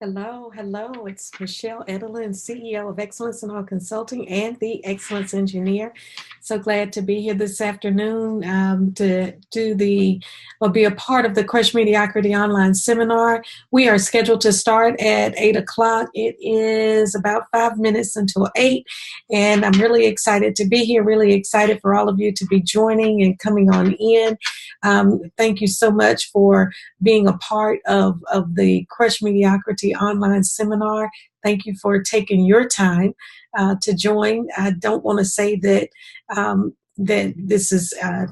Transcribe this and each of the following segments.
Hello, hello. It's Michelle Edelin, CEO of Excellence in All Consulting and the Excellence Engineer. So glad to be here this afternoon to do be a part of the Crush Mediocrity online seminar. We are scheduled to start at 8 o'clock. It is about 5 minutes until 8, and I'm really excited to be here, really excited for all of you to be joining and coming on in. Thank you so much for being a part of the Crush Mediocrity online seminar. Thank you for taking your time to join. I don't want to say that that this is a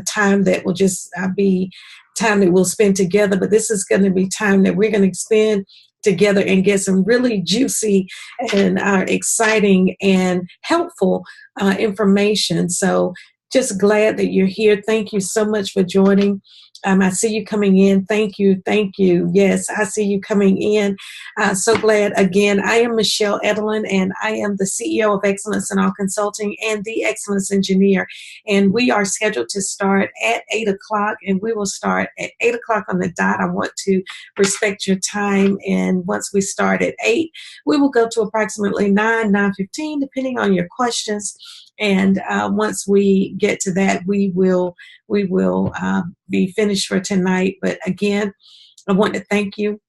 time that will just be time that we'll spend together, but this is going to be time that we're going to spend together and get some really juicy and exciting and helpful information. So just glad that you're here. Thank you so much for joining. I see you coming in. Thank you. Thank you. Yes, I see you coming in. So glad. Again, I am Michelle Edelin, and I am the CEO of Excellence in All Consulting and the Excellence Engineer. And we are scheduled to start at 8 o'clock, and we will start at 8 o'clock on the dot. I want to respect your time. And once we start at 8, we will go to approximately 9:15, depending on your questions. And once we get to that, we will be finished for tonight. But again, I want to thank you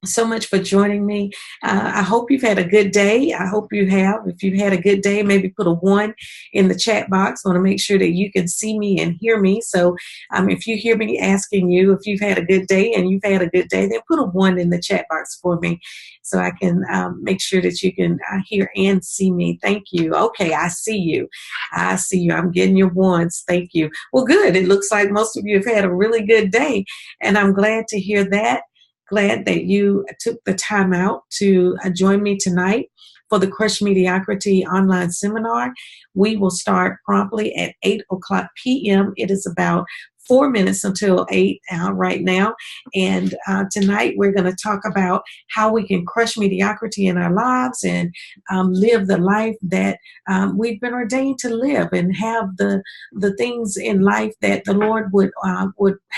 so much for joining me. I hope you've had a good day. I hope you have. If you've had a good day, maybe put a 1 in the chat box. I want to make sure that you can see me and hear me. So if you hear me asking you if you've had a good day and you've had a good day, then put a 1 in the chat box for me so I can make sure that you can hear and see me. Thank you. Okay, I see you. I see you. I'm getting your 1s. Thank you. Well, good. It looks like most of you have had a really good day, and I'm glad to hear that. Glad that you took the time out to join me tonight for the Crush Mediocrity online seminar. We will start promptly at 8 o'clock p.m. It is about 4 minutes until 8 right now. And tonight we're going to talk about how we can crush mediocrity in our lives and live the life that we've been ordained to live, and have the things in life that the Lord would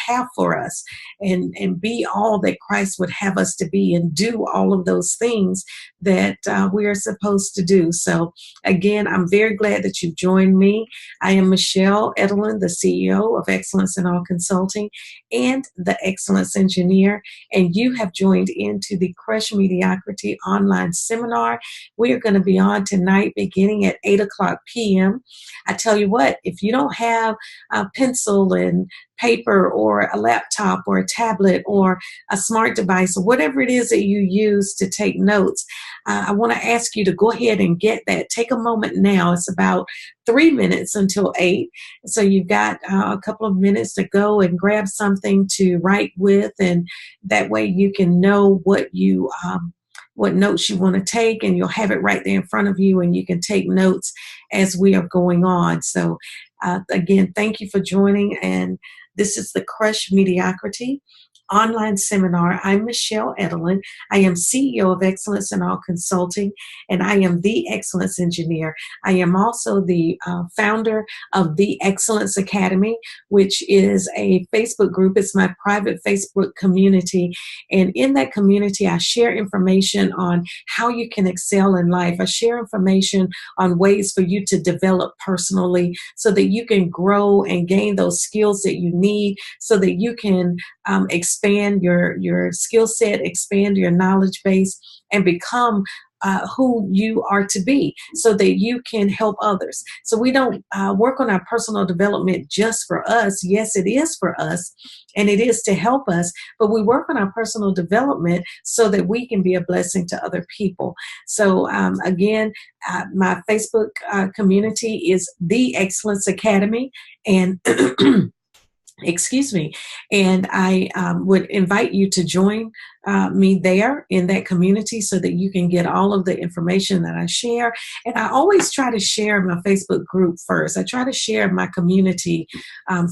have for us, and be all that Christ would have us to be, and do all of those things that we are supposed to do. So again, I'm very glad that you've joined me. I am Michelle Edelin, the CEO of Excellence in All Consulting and the Excellence Engineer, and you have joined into the Crush Mediocrity online seminar. We are going to be on tonight beginning at 8 o'clock p.m. I tell you what, if you don't have a pencil and paper or a laptop or a tablet or a smart device or whatever it is that you use to take notes, I want to ask you to go ahead and get that. Take a moment now. It's about 3 minutes until 8. So you've got a couple of minutes to go and grab something to write with, and that way you can know what notes you want to take, and you'll have it right there in front of you, and you can take notes as we are going on. So again, thank you for joining, and this is the Crush Mediocrity online seminar. I'm Michelle Edelin. I am CEO of Excellence in All Consulting, and I am the Excellence Engineer. I am also the founder of the Excellence Academy, which is a Facebook group. It's my private Facebook community, and in that community, I share information on how you can excel in life. I share information on ways for you to develop personally so that you can grow and gain those skills that you need, so that you can expand your skill set, expand your knowledge base, and become who you are to be, so that you can help others. So we don't work on our personal development just for us. Yes, it is for us, and it is to help us, but we work on our personal development so that we can be a blessing to other people. So again, my Facebook community is the Excellence Academy, and excuse me, and I would invite you to join me there in that community so that you can get all of the information that I share. And I always try to share my Facebook group first. I try to share my community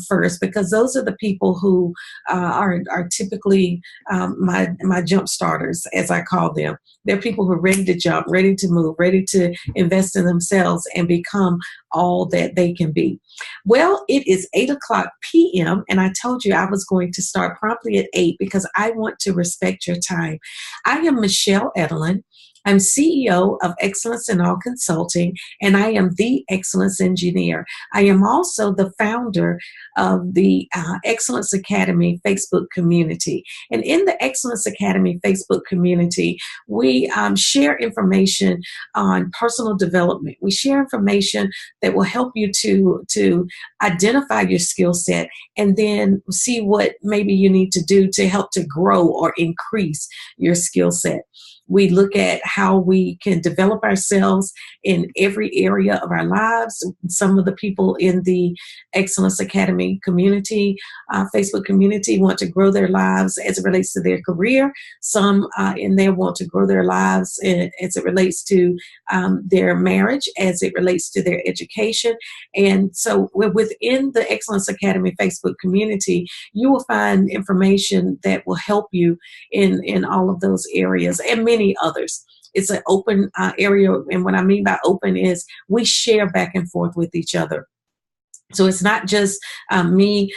first, because those are the people who are typically my jump starters, as I call them. They're people who are ready to jump, ready to move, ready to invest in themselves and become all that they can be. Well, it is 8 o'clock p.m. and I told you I was going to start promptly at 8 because I want to respect respect your time. I am Michelle Edelin. I'm CEO of Excellence in All Consulting, and I am the Excellence Engineer. I am also the founder of the Excellence Academy Facebook community. And in the Excellence Academy Facebook community, we share information on personal development. We share information that will help you to identify your skill set and then see what maybe you need to do to help to grow or increase your skill set. We look at how we can develop ourselves in every area of our lives. Some of the people in the Excellence Academy community, Facebook community, want to grow their lives as it relates to their career. Some in there want to grow their lives as it relates to their marriage, as it relates to their education. And so within the Excellence Academy Facebook community, you will find information that will help you in all of those areas and many others. It's an open area, and what I mean by open is we share back and forth with each other. So it's not just me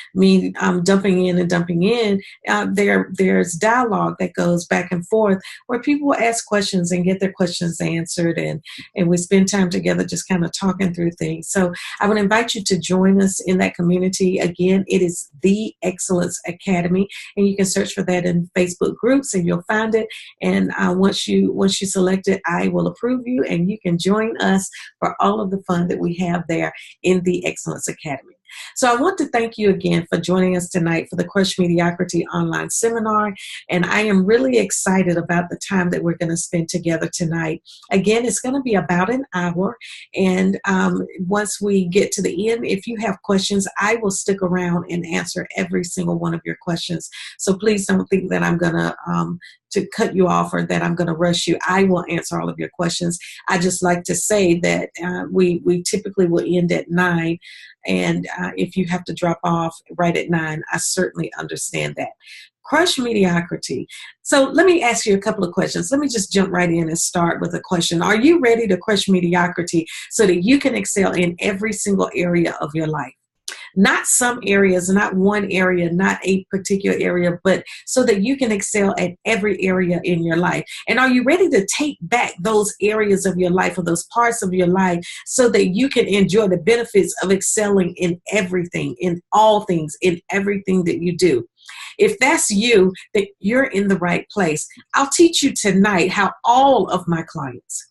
dumping in and dumping in. There's dialogue that goes back and forth where people will ask questions and get their questions answered, and we spend time together just kind of talking through things. So I would invite you to join us in that community. Again, it is the Excellence Academy, and you can search for that in Facebook groups and you'll find it. And once you select it, I will approve you, and you can join us for all of the fun that we have there in the Excellence Academy. So I want to thank you again for joining us tonight for the Crush Mediocrity online seminar. And I am really excited about the time that we're going to spend together tonight. Again, it's going to be about an hour. And once we get to the end, if you have questions, I will stick around and answer every single one of your questions. So please don't think that I'm going to cut you off or that I'm going to rush you. I will answer all of your questions. I just like to say that we typically will end at 9. And if you have to drop off right at 9, I certainly understand that. Crush mediocrity. So let me ask you a couple of questions. Let me just jump right in and start with a question. Are you ready to crush mediocrity so that you can excel in every single area of your life? Not some areas, not one area, not a particular area, but so that you can excel at every area in your life. And are you ready to take back those areas of your life or those parts of your life so that you can enjoy the benefits of excelling in everything, in all things, in everything that you do? If that's you, then you're in the right place. I'll teach you tonight how all of my clients,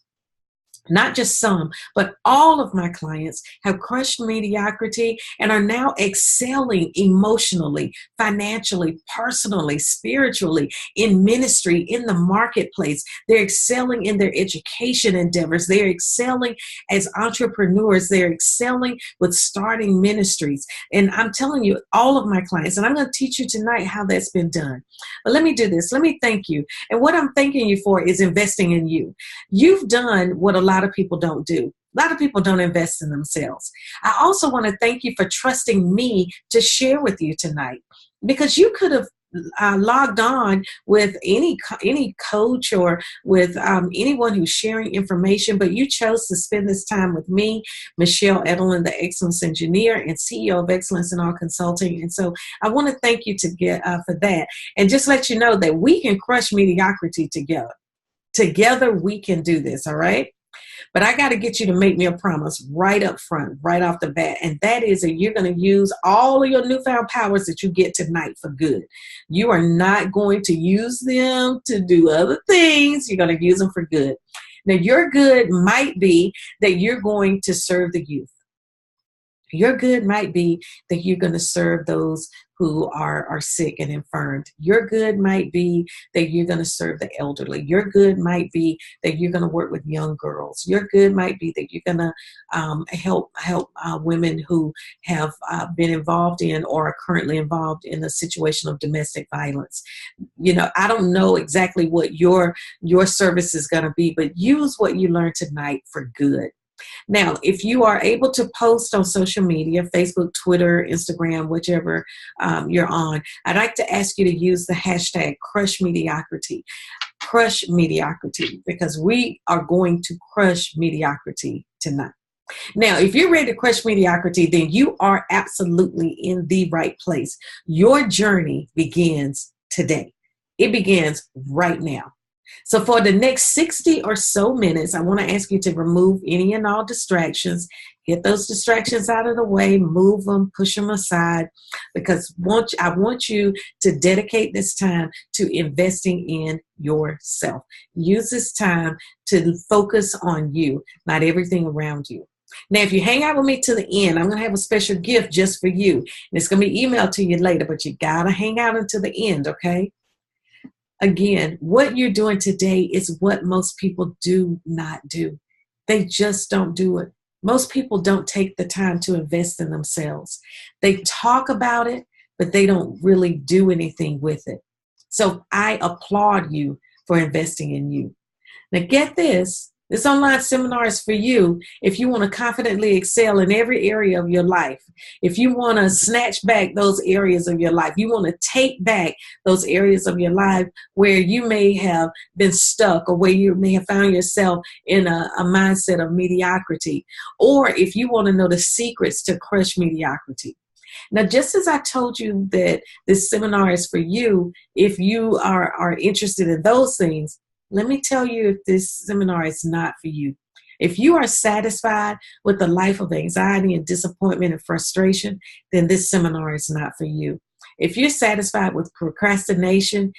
not just some, but all of my clients have crushed mediocrity and are now excelling emotionally, financially, personally, spiritually, in ministry, in the marketplace. They're excelling in their education endeavors. They're excelling as entrepreneurs. They're excelling with starting ministries. And I'm telling you, all of my clients, and I'm going to teach you tonight how that's been done. But let me do this. Let me thank you. And what I'm thanking you for is investing in you. You've done what a lot of people don't do. A lot of people don't invest in themselves. I also want to thank you for trusting me to share with you tonight, because you could have logged on with any coach or with anyone who's sharing information, but you chose to spend this time with me, Michelle Edelin, the Excellence Engineer and CEO of Excellence in All Consulting. And so I want to thank you for that, and just let you know that we can crush mediocrity together. Together we can do this, all right? But I got to get you to make me a promise right up front, right off the bat. And that is that you're going to use all of your newfound powers that you get tonight for good. You are not going to use them to do other things. You're going to use them for good. Now, your good might be that you're going to serve the youth. Your good might be that you're going to serve those who are sick and infirmed. Your good might be that you're going to serve the elderly. Your good might be that you're going to work with young girls. Your good might be that you're going to help women who have been involved in or are currently involved in a situation of domestic violence. You know, I don't know exactly what your service is going to be, but use what you learned tonight for good. Now, if you are able to post on social media, Facebook, Twitter, Instagram, whichever you're on, I'd like to ask you to use the hashtag Crush Mediocrity. Crush mediocrity, because we are going to crush mediocrity tonight. Now, if you're ready to crush mediocrity, then you are absolutely in the right place. Your journey begins today. It begins right now. So for the next 60 or so minutes, I want to ask you to remove any and all distractions. Get those distractions out of the way, move them, push them aside, because I want you to dedicate this time to investing in yourself. Use this time to focus on you, not everything around you. Now, if you hang out with me to the end, I'm going to have a special gift just for you. And it's going to be emailed to you later, but you got to hang out until the end, okay? Again, what you're doing today is what most people do not do. They just don't do it. Most people don't take the time to invest in themselves. They talk about it, but they don't really do anything with it. So I applaud you for investing in you. Now get this. This online seminar is for you if you want to confidently excel in every area of your life. If you want to snatch back those areas of your life, you want to take back those areas of your life where you may have been stuck or where you may have found yourself in a mindset of mediocrity. Or if you want to know the secrets to crush mediocrity. Now, just as I told you that this seminar is for you, if you are interested in those things, let me tell you if this seminar is not for you. If you are satisfied with a life of anxiety and disappointment and frustration, then this seminar is not for you. If you're satisfied with procrastination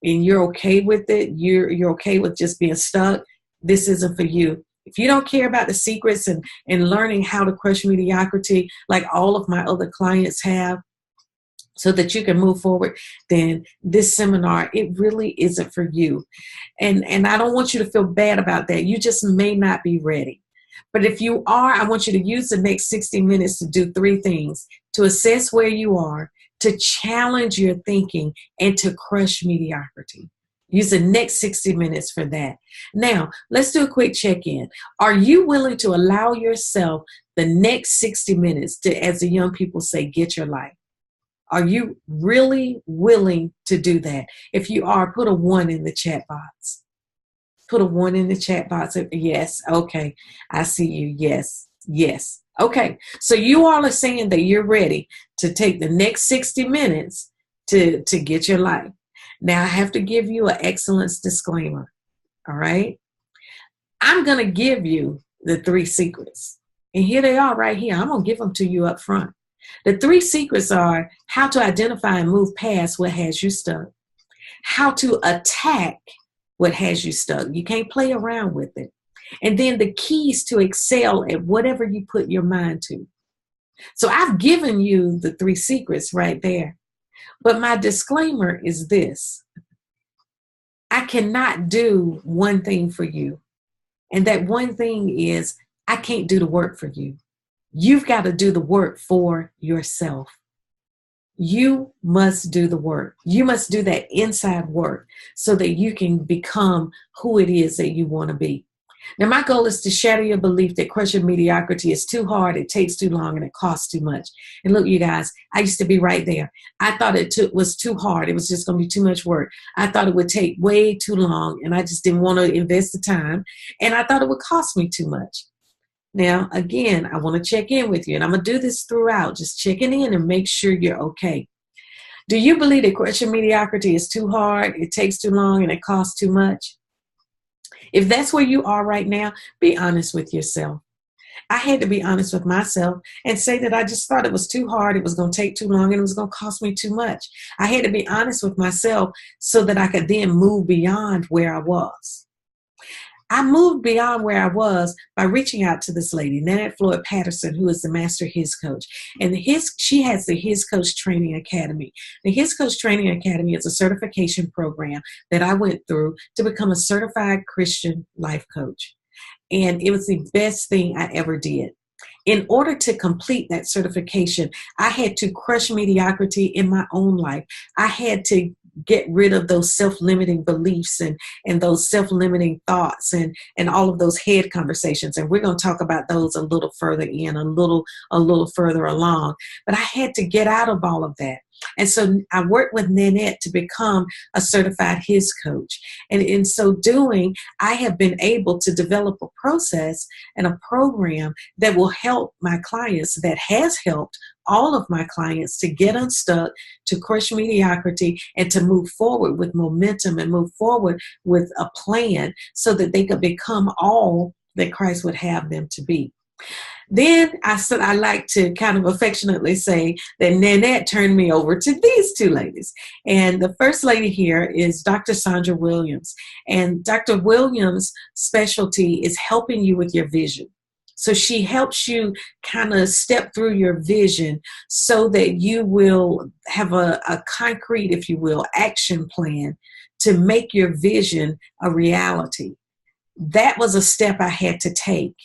and you're okay with it, you're okay with just being stuck, this isn't for you. If you don't care about the secrets and learning how to crush mediocrity like all of my other clients have, so that you can move forward, then this seminar, it really isn't for you. And I don't want you to feel bad about that. You just may not be ready. But if you are, I want you to use the next 60 minutes to do 3 things: to assess where you are, to challenge your thinking, and to crush mediocrity. Use the next 60 minutes for that. Now, let's do a quick check-in. Are you willing to allow yourself the next 60 minutes to, as the young people say, get your life? Are you really willing to do that? If you are, put a 1 in the chat box. Put a 1 in the chat box. Yes. Okay. I see you. Yes. Yes. Okay. So you all are saying that you're ready to take the next 60 minutes to get your life. Now I have to give you an excellence disclaimer. All right. I'm going to give you the 3 secrets. And here they are right here. I'm going to give them to you up front. The 3 secrets are how to identify and move past what has you stuck, how to attack what has you stuck. You can't play around with it. And then the keys to excel at whatever you put your mind to. So I've given you the 3 secrets right there. But my disclaimer is this: I cannot do one thing for you. And that one thing is I can't do the work for you. You've got to do the work for yourself. You must do the work. You must do that inside work so that you can become who it is that you want to be. Now, my goal is to shatter your belief that crushing mediocrity is too hard, it takes too long, and it costs too much. And look, you guys, I used to be right there. I thought it was too hard. It was just going to be too much work. I thought it would take way too long, and I just didn't want to invest the time. And I thought it would cost me too much. Now, again, I want to check in with you, and I'm going to do this throughout, just checking in and make sure you're okay. Do you believe that crushing mediocrity is too hard, it takes too long, and it costs too much? If that's where you are right now, be honest with yourself. I had to be honest with myself and say that I just thought it was too hard, it was going to take too long, and it was going to cost me too much. I had to be honest with myself so that I could then move beyond where I was. I moved beyond where I was by reaching out to this lady, Nanette Floyd Patterson, who is the Master His Coach. And she has the His Coach Training Academy. The His Coach Training Academy is a certification program that I went through to become a certified Christian life coach. And it was the best thing I ever did. In order to complete that certification, I had to crush mediocrity in my own life. I had to get rid of those self-limiting beliefs and those self-limiting thoughts and all of those head conversations. And we're going to talk about those a little further in, a little further along. But I had to get out of all of that. And so I worked with Nanette to become a certified HIS coach. And in so doing, I have been able to develop a process and a program that will help my clients, that has helped all of my clients to get unstuck, to crush mediocrity, and to move forward with momentum and move forward with a plan so that they could become all that Christ would have them to be. Then I said, I like to kind of affectionately say that Nanette turned me over to these two ladies. And the first lady here is Dr. Sandra Williams. And Dr. Williams' specialty is helping you with your vision. So she helps you kind of step through your vision so that you will have a concrete, if you will, action plan to make your vision a reality. That was a step I had to take.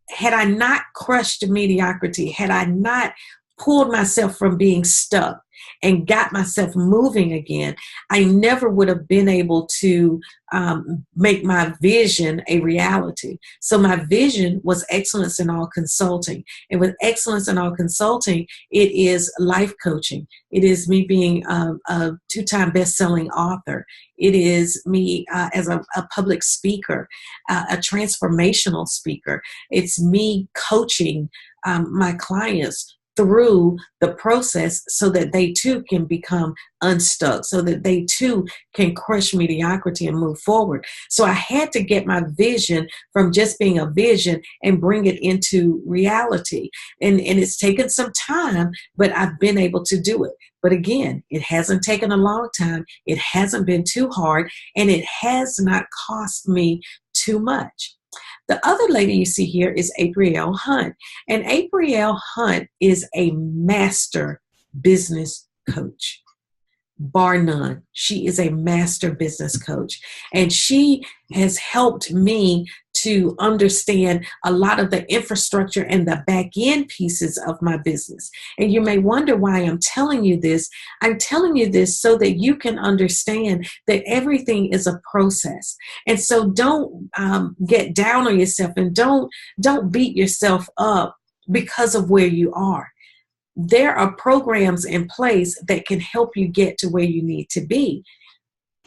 Had I not crushed mediocrity, had I not pulled myself from being stuck and got myself moving again, I never would have been able to make my vision a reality. So my vision was excellence in all consulting. And with excellence in all consulting, it is life coaching. It is me being a two-time best-selling author. It is me as a public speaker, a transformational speaker. It's me coaching my clients through the process so that they too can become unstuck, so that they too can crush mediocrity and move forward. So I had to get my vision from just being a vision and bring it into reality. And it's taken some time, but I've been able to do it. But again, it hasn't taken a long time. It hasn't been too hard, and it has not cost me too much. The other lady you see here is April Hunt. And April Hunt is a master business coach. Bar none. She is a master business coach. And she has helped me to understand a lot of the infrastructure and the back end pieces of my business. And you may wonder why I'm telling you this. I'm telling you this so that you can understand that everything is a process. And so don't get down on yourself, and don't beat yourself up because of where you are. There are programs in place that can help you get to where you need to be.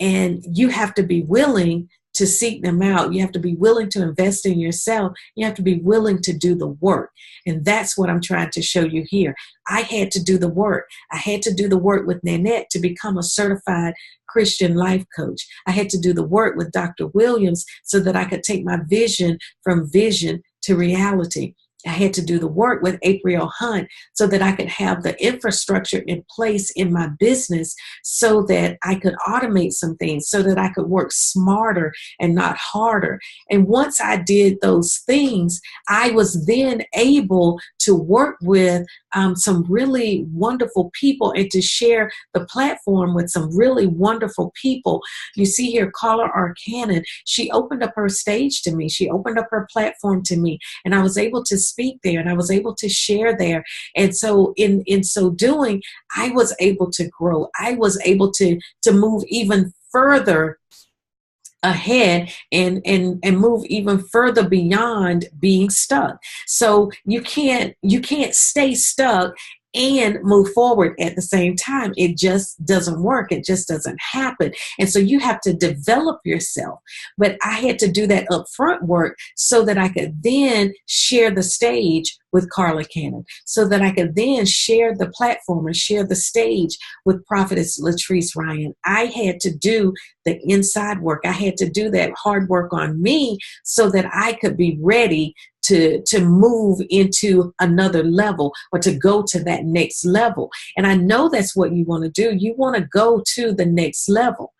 And you have to be willing to seek them out. You have to be willing to invest in yourself. You have to be willing to do the work. And that's what I'm trying to show you here. I had to do the work. I had to do the work with Nanette to become a certified Christian life coach. I had to do the work with Dr. Williams so that I could take my vision from vision to reality. I had to do the work with April Hunt so that I could have the infrastructure in place in my business so that I could automate some things, so that I could work smarter and not harder. And once I did those things, I was then able to work with some really wonderful people and to share the platform with some really wonderful people. You see here, Carla Arcanon, she opened up her stage to me. She opened up her platform to me, and I was able to speak there, and I was able to share there. And so in so doing, I was able to grow. I was able to move even further ahead and move even further beyond being stuck. So you can't stay stuck and move forward at the same time. It just doesn't work. It just doesn't happen. And so you have to develop yourself. But I had to do that upfront work so that I could then share the stage with Carla Cannon, so that I could then share the platform and share the stage with Prophetess Latrice Ryan. I had to do the inside work. I had to do that hard work on me so that I could be ready to move into another level or to go to that next level. And I know that's what you want to do. You want to go to the next level.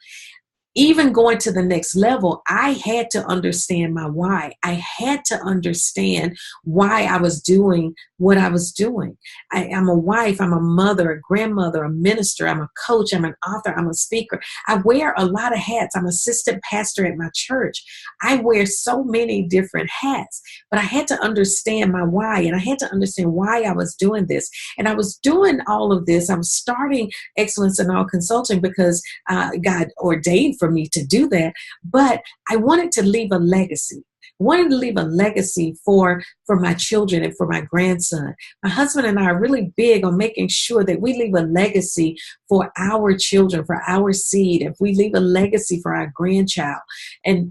Even going to the next level, I had to understand my why. I had to understand why I was doing what I was doing. I'm a wife, I'm a mother, a grandmother, a minister, I'm a coach, I'm an author, I'm a speaker. I wear a lot of hats. I'm assistant pastor at my church. I wear so many different hats, but I had to understand my why, and I had to understand why I was doing this. And I was doing all of this. I was starting Excellence in All Consulting because God ordained for me to do that, but I wanted to leave a legacy. wanted to leave a legacy for my children and for my grandson. My husband and I are really big on making sure that we leave a legacy for our children, for our seed, if we leave a legacy for our grandchild. And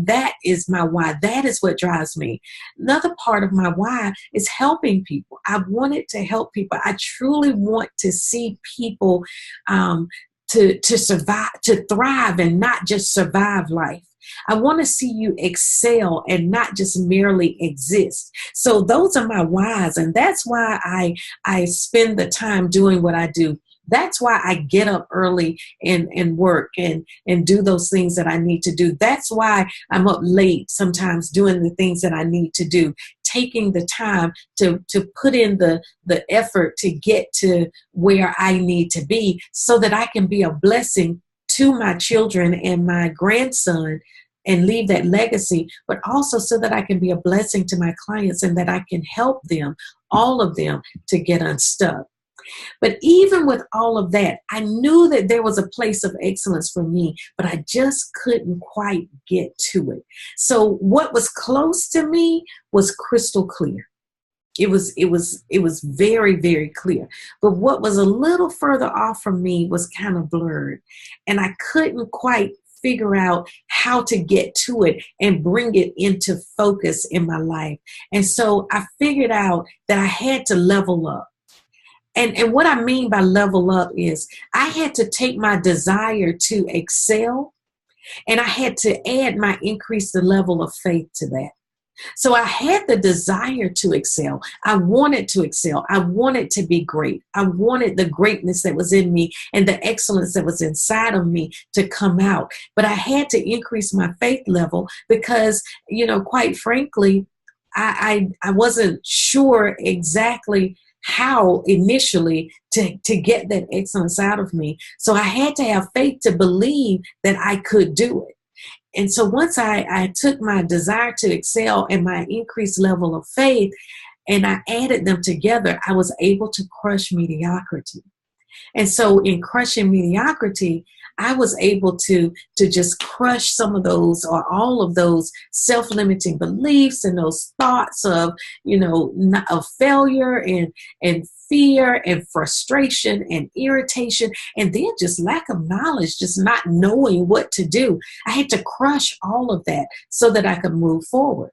that is my why. That is what drives me. Another part of my why is helping people. I wanted to help people. I truly want to see people to survive, to thrive, and not just survive life. I want to see you excel and not just merely exist. So those are my whys, and that's why I spend the time doing what I do. That's why I get up early and work and do those things that I need to do. That's why I'm up late sometimes doing the things that I need to do, taking the time to put in the effort to get to where I need to be so that I can be a blessing to my children and my grandson and leave that legacy, but also so that I can be a blessing to my clients and that I can help them, all of them, to get unstuck. But even with all of that, I knew that there was a place of excellence for me, but I just couldn't quite get to it. So what was close to me was crystal clear. It was very, very clear. But what was a little further off from me was kind of blurred. And I couldn't quite figure out how to get to it and bring it into focus in my life. And so I figured out that I had to level up. And what I mean by level up is I had to take my desire to excel and I had to add my increase the level of faith to that. So I had the desire to excel. I wanted to excel. I wanted to be great. I wanted the greatness that was in me and the excellence that was inside of me to come out. But I had to increase my faith level because, quite frankly, I wasn't sure exactly how initially to get that excellence out of me. So I had to have faith to believe that I could do it. And so once I took my desire to excel and my increased level of faith and I added them together, I was able to crush mediocrity. And so in crushing mediocrity, I was able to just crush some of those or all of those self-limiting beliefs and those thoughts of, of failure and fear and frustration and irritation, and then just lack of knowledge, just not knowing what to do. I had to crush all of that so that I could move forward.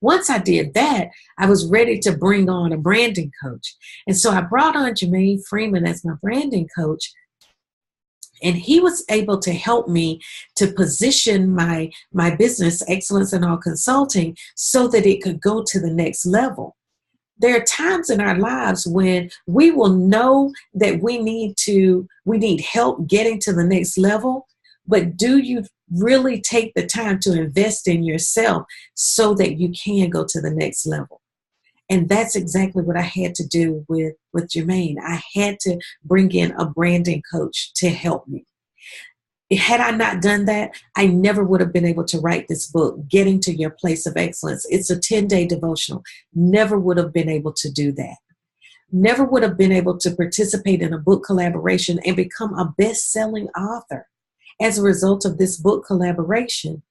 Once I did that, I was ready to bring on a branding coach. And so I brought on Jermaine Freeman as my branding coach. And he was able to help me to position my business, Excellence in All Consulting, so that it could go to the next level. There are times in our lives when we will know that we need help getting to the next level, but do you really take the time to invest in yourself so that you can go to the next level? And that's exactly what I had to do with Jermaine. I had to bring in a branding coach to help me. Had I not done that, I never would have been able to write this book, Getting to Your Place of Excellence. It's a 10-day devotional. Never would have been able to do that. Never would have been able to participate in a book collaboration and become a best-selling author as a result of this book collaboration,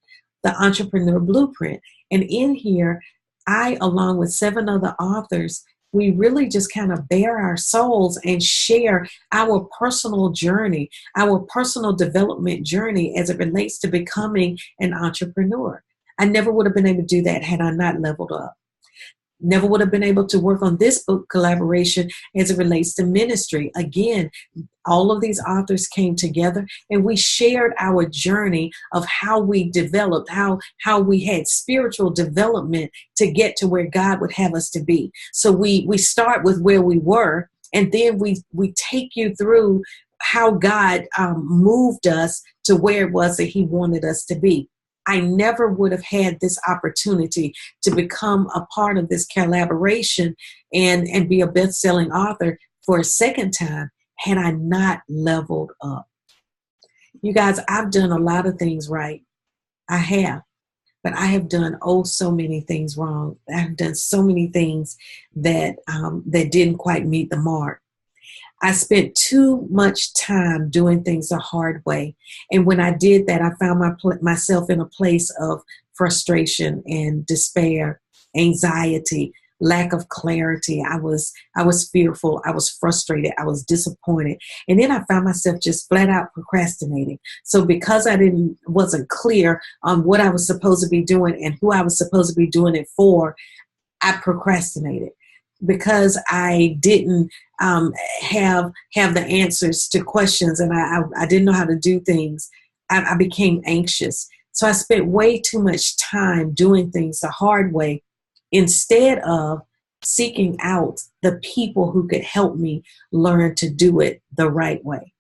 The Entrepreneur Blueprint. And in here, I, along with 7 other authors, we really just kind of bare our souls and share our personal journey, our personal development journey as it relates to becoming an entrepreneur. I never would have been able to do that had I not leveled up. Never would have been able to work on this book collaboration as it relates to ministry. Again, all of these authors came together and we shared our journey of how we developed, how we had spiritual development to get to where God would have us to be. So we start with where we were, and then we take you through how God moved us to where it was that he wanted us to be. I never would have had this opportunity to become a part of this collaboration and be a best-selling author for a second time had I not leveled up. You guys, I've done a lot of things right. I have. But I have done so many things wrong. I've done so many things that didn't quite meet the mark. I spent too much time doing things the hard way. And when I did that, I found myself in a place of frustration and despair, anxiety, lack of clarity. I was fearful. I was frustrated. I was disappointed. And then I found myself just flat out procrastinating. So because I wasn't clear on what I was supposed to be doing and who I was supposed to be doing it for, I procrastinated. Because I didn't have the answers to questions, and I didn't know how to do things, I became anxious. So I spent way too much time doing things the hard way instead of seeking out the people who could help me learn to do it the right way.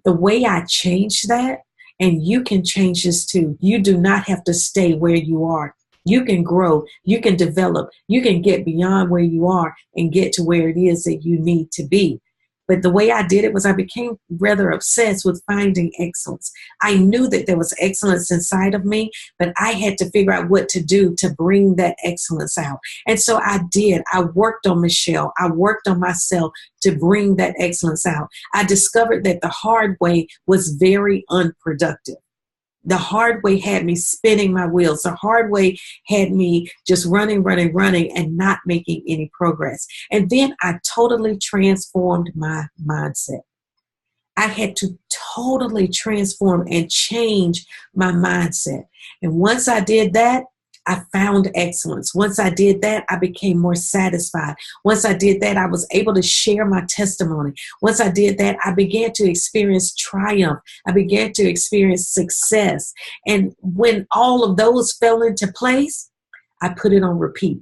The way I changed that, and you can change this too, you do not have to stay where you are. You can grow, you can develop, you can get beyond where you are and get to where it is that you need to be. But the way I did it was I became rather obsessed with finding excellence. I knew that there was excellence inside of me, but I had to figure out what to do to bring that excellence out. And so I did. I worked on Michelle. I worked on myself to bring that excellence out. I discovered that the hard way was very unproductive. The hard way had me spinning my wheels. The hard way had me just running, and not making any progress. And then I totally transformed my mindset. I had to totally transform and change my mindset. And once I did that, I found excellence. Once I did that, I became more satisfied. Once I did that, I was able to share my testimony. Once I did that, I began to experience triumph. I began to experience success. And when all of those fell into place, I put it on repeat.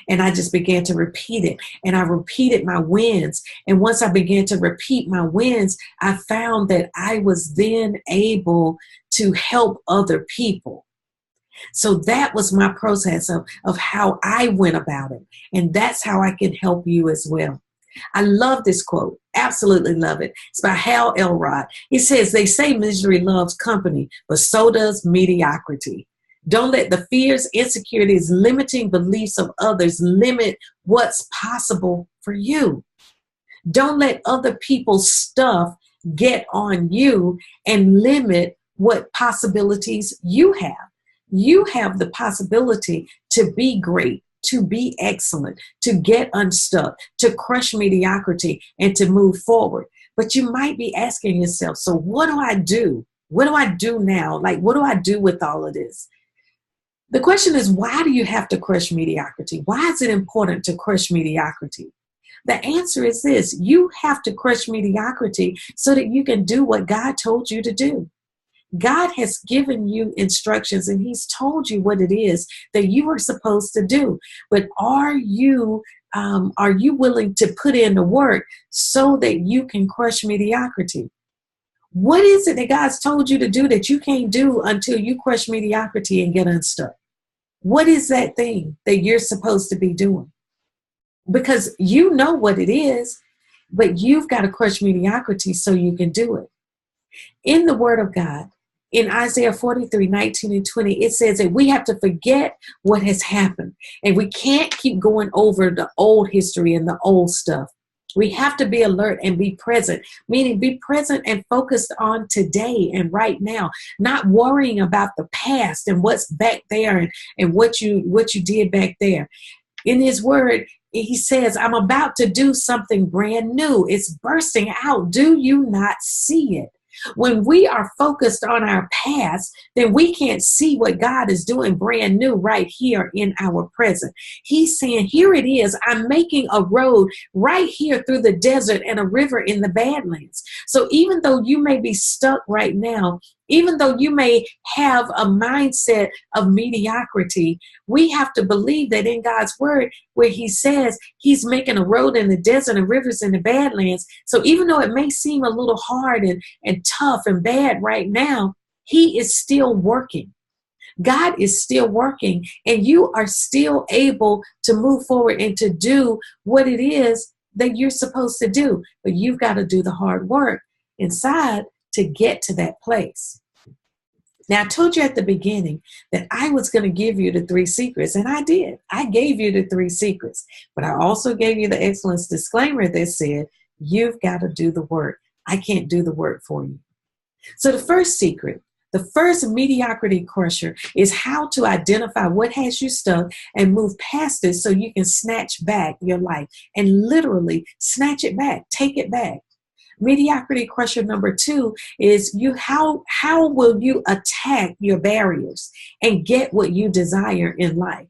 And I just began to repeat it. And I repeated my wins. And once I began to repeat my wins, I found that I was then able to help other people. So that was my process of how I went about it. And that's how I can help you as well. I love this quote. Absolutely love it. It's by Hal Elrod. He says, they say misery loves company, but so does mediocrity. Don't let the fears, insecurities, limiting beliefs of others limit what's possible for you. Don't let other people's stuff get on you and limit what possibilities you have. You have the possibility to be great, to be excellent, to get unstuck, to crush mediocrity, and to move forward. But you might be asking yourself, so what do I do? What do I do now? Like, what do I do with all of this? The question is, why do you have to crush mediocrity? Why is it important to crush mediocrity? The answer is this: you have to crush mediocrity so that you can do what God told you to do. God has given you instructions and he's told you what it is that you are supposed to do. But are you willing to put in the work so that you can crush mediocrity? What is it that God's told you to do that you can't do until you crush mediocrity and get unstuck? What is that thing that you're supposed to be doing? Because you know what it is, but you've got to crush mediocrity so you can do it. In the Word of God, in Isaiah 43:19-20, it says that we have to forget what has happened. And we can't keep going over the old history and the old stuff. We have to be alert and be present, meaning be present and focused on today and right now, not worrying about the past and what's back there and what you did back there. In his word, he says, I'm about to do something brand new. It's bursting out. Do you not see it? When we are focused on our past, then we can't see what God is doing brand new right here in our present. He's saying, here it is. I'm making a road right here through the desert and a river in the Badlands. So even though you may be stuck right now, even though you may have a mindset of mediocrity, we have to believe that in God's word, where he says he's making a road in the desert and rivers in the Badlands. So even though it may seem a little hard and tough and bad right now, he is still working. God is still working, and you are still able to move forward and to do what it is that you're supposed to do. But you've got to do the hard work inside to get to that place. Now, I told you at the beginning that I was going to give you the 3 secrets, and I did. I gave you the 3 secrets, but I also gave you the excellence disclaimer that said, you've got to do the work. I can't do the work for you. So the first secret The first mediocrity crusher is how to identify what has you stuck and move past it so you can snatch back your life and literally snatch it back, take it back. Mediocrity crusher number 2 is how will you attack your barriers and get what you desire in life?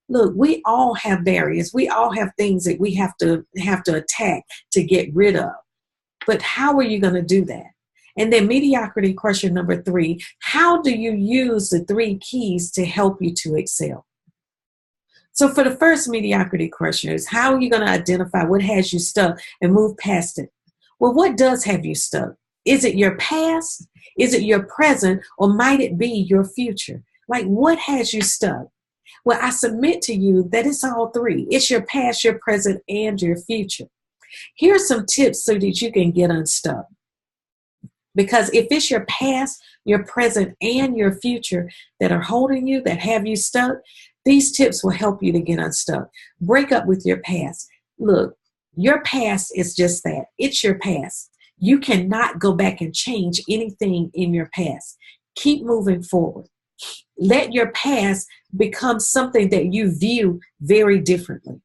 Look, we all have barriers. We all have things that we have to attack to get rid of. But how are you going to do that? And then mediocrity crusher number 3, how do you use the 3 keys to help you to excel? So for the first mediocrity crusher is how are you going to identify what has you stuck and move past it? Well, what does have you stuck? Is it your past? Is it your present? Or might it be your future? Like, what has you stuck? Well, I submit to you that it's all 3. It's your past, your present, and your future. Here are some tips so that you can get unstuck. Because if it's your past, your present, and your future that are holding you, that have you stuck, these tips will help you to get unstuck. Break up with your past. Look, your past is just that. It's your past. You cannot go back and change anything in your past. Keep moving forward. Let your past become something that you view very differently.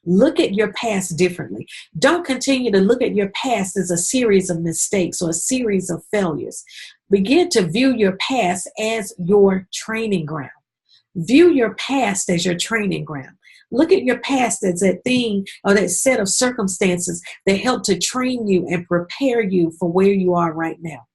Look at your past differently. Don't continue to look at your past as a series of mistakes or a series of failures. Begin to view your past as your training ground. View your past as your training ground. Look at your past as that thing or that set of circumstances that help to train you and prepare you for where you are right now.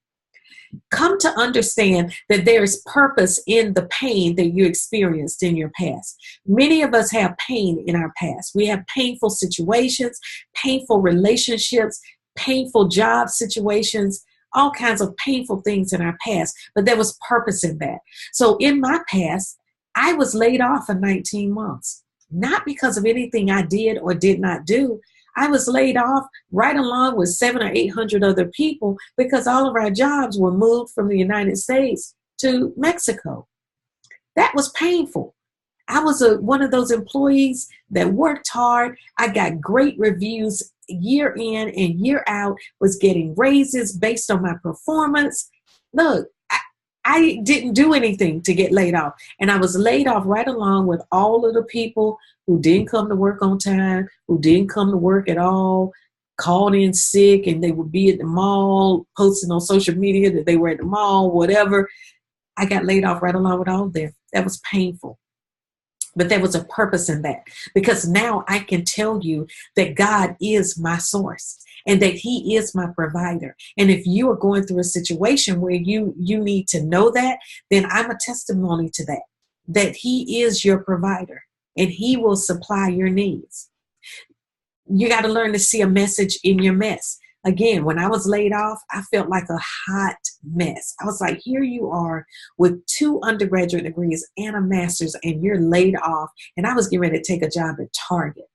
Come to understand that there is purpose in the pain that you experienced in your past. Many of us have pain in our past. We have painful situations, painful relationships, painful job situations, all kinds of painful things in our past, but there was purpose in that. So in my past, I was laid off for 19 months, not because of anything I did or did not do. I was laid off right along with 700 or 800 other people because all of our jobs were moved from the United States to Mexico. That was painful. I was one of those employees that worked hard. I got great reviews year in and year out, was getting raises based on my performance. Look, I didn't do anything to get laid off. And I was laid off right along with all of the people who didn't come to work on time, who didn't come to work at all, called in sick, and they would be at the mall, posting on social media that they were at the mall, whatever. I got laid off right along with all of them. That was painful. But there was a purpose in that, because now I can tell you that God is my source and that He is my provider. And if you are going through a situation where you need to know that, then I'm a testimony to that He is your provider and He will supply your needs. You got to learn to see a message in your mess. Again, when I was laid off, I felt like a hot mess. I was like, here you are with 2 undergraduate degrees and a master's, and you're laid off. And I was getting ready to take a job at Target.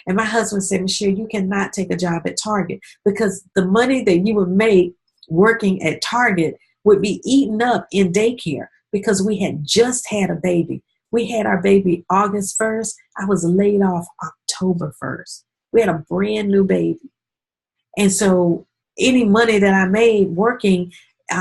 And my husband said, Michelle, you cannot take a job at Target because the money that you would make working at Target would be eaten up in daycare because we had just had a baby. We had our baby August 1st. I was laid off October 1st. We had a brand new baby. And so any money that I made working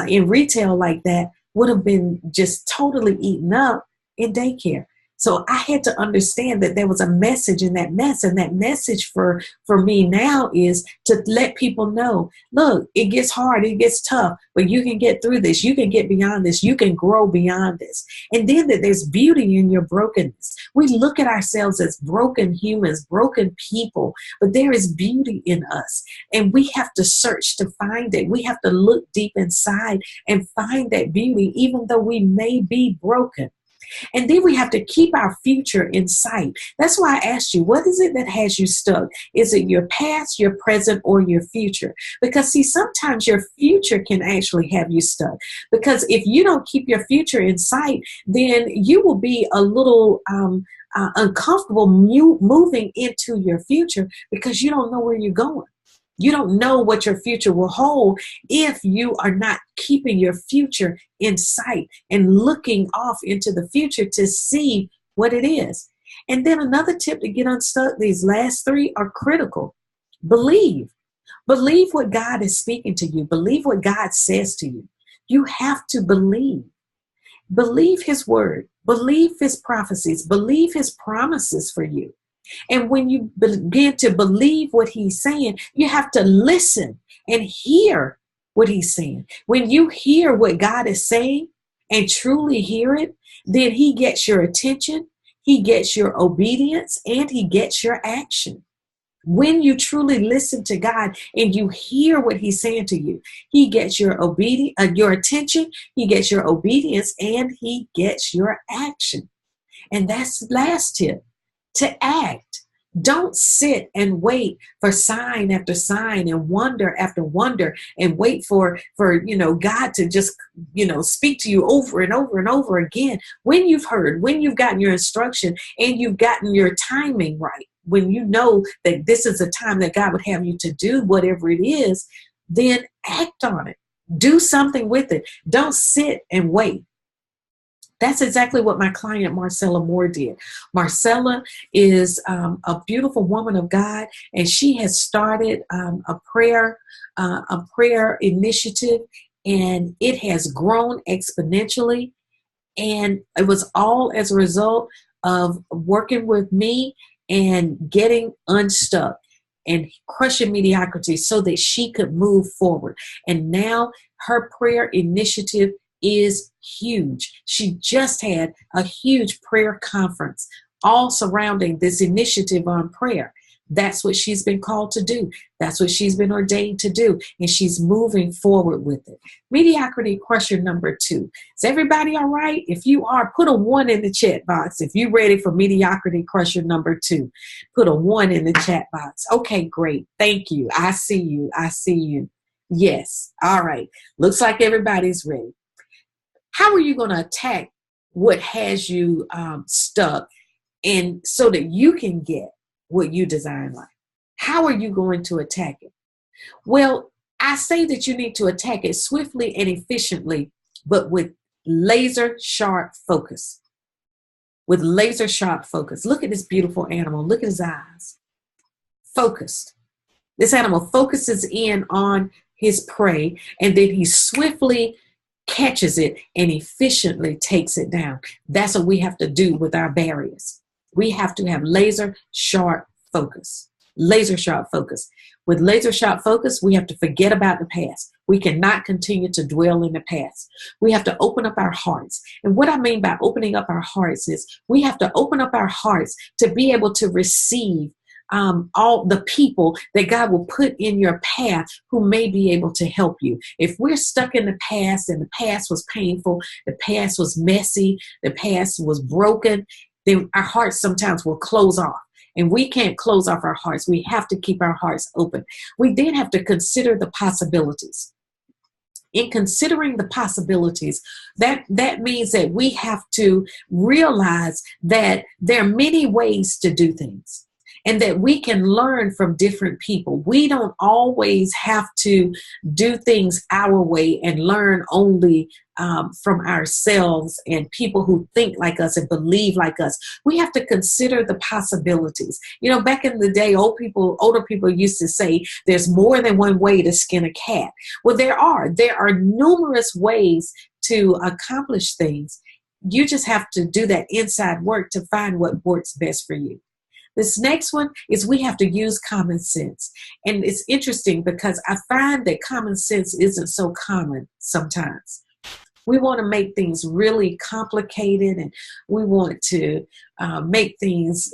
in retail like that would have been just totally eaten up in daycare. So I had to understand that there was a message in that mess. And that message for me now is to let people know, look, it gets hard, it gets tough, but you can get through this. You can get beyond this. You can grow beyond this. And then that there's beauty in your brokenness. We look at ourselves as broken humans, broken people, but there is beauty in us. And we have to search to find it. We have to look deep inside and find that beauty, even though we may be broken. And then we have to keep our future in sight. That's why I asked you, what is it that has you stuck? Is it your past, your present, or your future? Because see, sometimes your future can actually have you stuck. Because if you don't keep your future in sight, then you will be a little uncomfortable moving into your future because you don't know where you're going. You don't know what your future will hold if you are not keeping your future in sight and looking off into the future to see what it is. And then another tip to get unstuck, these last 3 are critical. Believe. Believe what God is speaking to you. Believe what God says to you. You have to believe. Believe his word. Believe his prophecies. Believe his promises for you. And when you begin to believe what he's saying, you have to listen and hear what he's saying. When you hear what God is saying and truly hear it, then he gets your attention, he gets your obedience, and he gets your action. When you truly listen to God and you hear what he's saying to you, he gets your your attention, he gets your obedience, and he gets your action. And that's the last tip, to act. Don't sit and wait for sign after sign and wonder after wonder and wait for God to just, speak to you over and over and over again. When you've heard, when you've gotten your instruction and you've gotten your timing right, when you know that this is a time that God would have you to do whatever it is, then act on it. Do something with it. Don't sit and wait. That's exactly what my client Marcella Moore did. Marcella is a beautiful woman of God, and she has started a prayer initiative, and it has grown exponentially. And it was all as a result of working with me and getting unstuck and crushing mediocrity so that she could move forward. And now her prayer initiative is huge. She just had a huge prayer conference all surrounding this initiative on prayer. That's what she's been called to do. That's what she's been ordained to do. And she's moving forward with it. Mediocrity crusher number 2. Is everybody all right? If you are, put a 1 in the chat box. If you're ready for mediocrity crusher number 2, put a 1 in the chat box. Okay, great. Thank you. I see you. I see you. Yes. All right. Looks like everybody's ready. How are you going to attack what has you stuck, and so that you can get what you design like? How are you going to attack it? Well, I say that you need to attack it swiftly and efficiently, but with laser sharp focus. With laser sharp focus. Look at this beautiful animal. Look at his eyes. Focused. This animal focuses in on his prey, and then he swiftly catches it and efficiently takes it down. That's what we have to do with our barriers. We have to have laser sharp focus. Laser sharp focus. With laser sharp focus, we have to forget about the past. We cannot continue to dwell in the past. We have to open up our hearts. And what I mean by opening up our hearts is we have to open up our hearts to be able to receive all the people that God will put in your path who may be able to help you. If we're stuck in the past and the past was painful, the past was messy, the past was broken, then our hearts sometimes will close off. And we can't close off our hearts. We have to keep our hearts open. We then have to consider the possibilities. In considering the possibilities, that means that we have to realize that there are many ways to do things, and that we can learn from different people. We don't always have to do things our way and learn only from ourselves and people who think like us and believe like us. We have to consider the possibilities. You know, back in the day, older people used to say there's more than one way to skin a cat. Well, there are numerous ways to accomplish things. You just have to do that inside work to find what works best for you. This next one is we have to use common sense. And it's interesting because I find that common sense isn't so common sometimes. We want to make things really complicated, and we want to make things,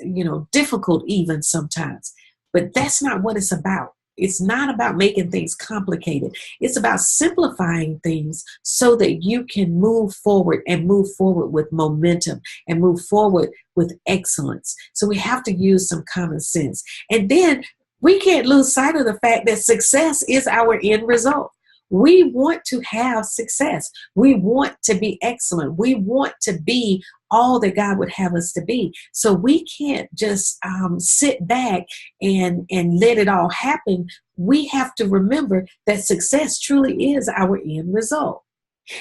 difficult even sometimes. But that's not what it's about. It's not about making things complicated. It's about simplifying things so that you can move forward and move forward with momentum and move forward with excellence. So we have to use some common sense. And then we can't lose sight of the fact that success is our end result. We want to have success. We want to be excellent. We want to be all that God would have us to be. So we can't just sit back and let it all happen. We have to remember that success truly is our end result.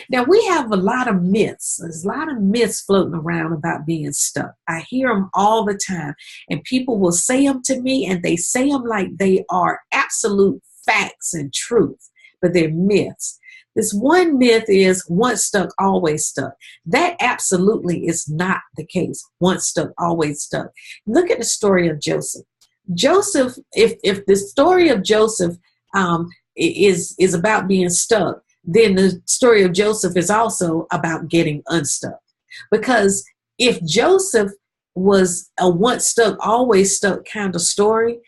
Now, we have a lot of myths. There's a lot of myths floating around about being stuck. I hear them all the time, and people will say them to me, and they say them like they are absolute facts and truth. But they're myths. This one myth is once stuck, always stuck. That absolutely is not the case. Once stuck, always stuck. Look at the story of Joseph. Joseph, if the story of Joseph is about being stuck, then the story of Joseph is also about getting unstuck. Because if Joseph was a once stuck, always stuck kind of story,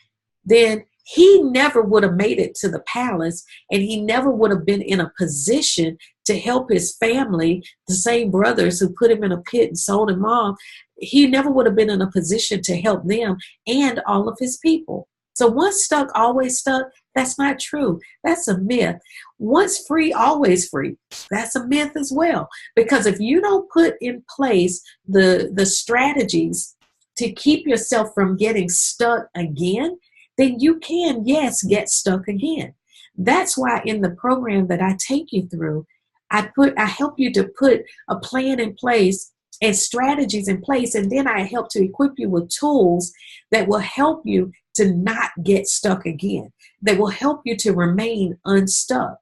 then he never would have made it to the palace, and he never would have been in a position to help his family, the same brothers who put him in a pit and sold him off. He never would have been in a position to help them and all of his people. So once stuck, always stuck, that's not true. That's a myth. Once free, always free. That's a myth as well. Because if you don't put in place the strategies to keep yourself from getting stuck again, then you can, yes, get stuck again. That's why in the program that I take you through, I help you to put a plan in place and strategies in place, and then I help to equip you with tools that will help you to not get stuck again, that will help you to remain unstuck.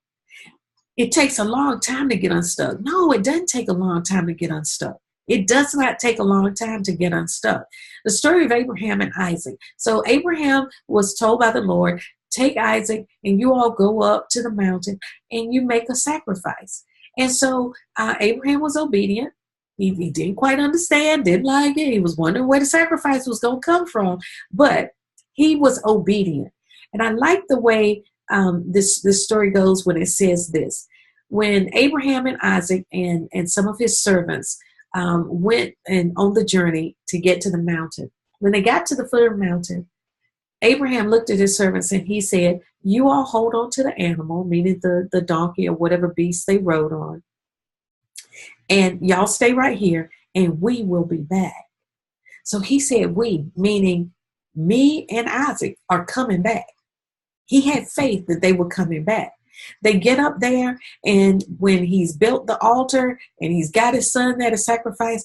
It takes a long time to get unstuck. No, it doesn't take a long time to get unstuck. It does not take a long time to get unstuck. The story of Abraham and Isaac. So Abraham was told by the Lord, take Isaac and you all go up to the mountain and you make a sacrifice. And so Abraham was obedient. He didn't quite understand, didn't like it. He was wondering where the sacrifice was going to come from, but he was obedient. And I like the way this story goes when it says this. When Abraham and Isaac and some of his servants went and on the journey to get to the mountain. When they got to the foot of the mountain, Abraham looked at his servants and he said, you all hold on to the animal, meaning the donkey or whatever beast they rode on. And y'all stay right here and we will be back. So he said we, meaning me and Isaac are coming back. He had faith that they were coming back. They get up there, and when he's built the altar and he's got his son there to sacrifice,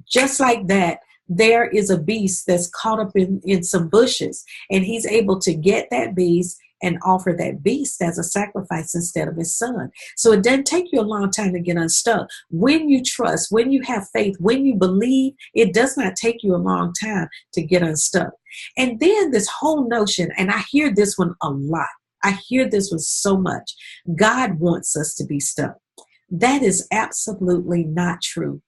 just like that, there is a beast that's caught up in some bushes, and he's able to get that beast and offer that beast as a sacrifice instead of his son. So it doesn't take you a long time to get unstuck. When you trust, when you have faith, when you believe, it does not take you a long time to get unstuck. And then this whole notion, and I hear this one a lot. I hear this one so much. God wants us to be stuck. That is absolutely not true.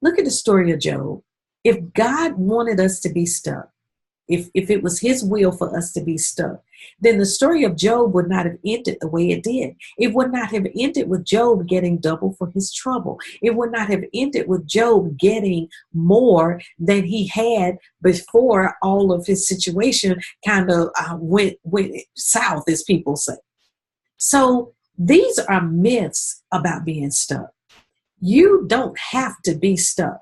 Look at the story of Job. If God wanted us to be stuck, if it was his will for us to be stuck, then the story of Job would not have ended the way it did. It would not have ended with Job getting double for his trouble. It would not have ended with Job getting more than he had before all of his situation kind of went south, as people say. So these are myths about being stuck. You don't have to be stuck.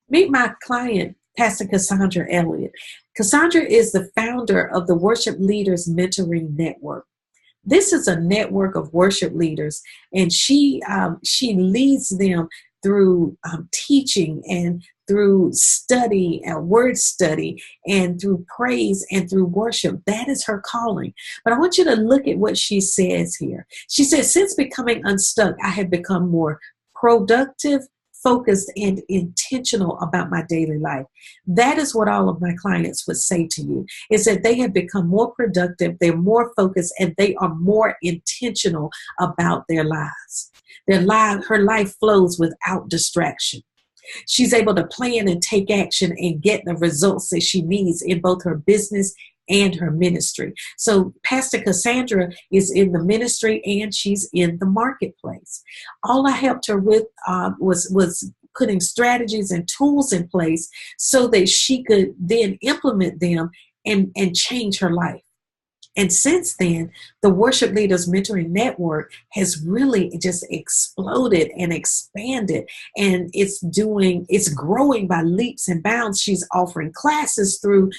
Meet my client, Pastor Cassandra Elliott. Cassandra is the founder of the Worship Leaders Mentoring Network. This is a network of worship leaders, and she leads them through teaching and through study and word study and through praise and through worship. That is her calling. But I want you to look at what she says here. She says, since becoming unstuck, I have become more productive, focused, and intentional about my daily life. That is what all of my clients would say to you, is that they have become more productive, they're more focused, and they are more intentional about their lives. Her life flows without distraction. She's able to plan and take action and get the results that she needs in both her business and her ministry. So Pastor Cassandra is in the ministry and she's in the marketplace. All I helped her with was putting strategies and tools in place so that she could then implement them and change her life. And since then, the Worship Leaders Mentoring Network has really just exploded and expanded, and it's growing by leaps and bounds. She's offering classes through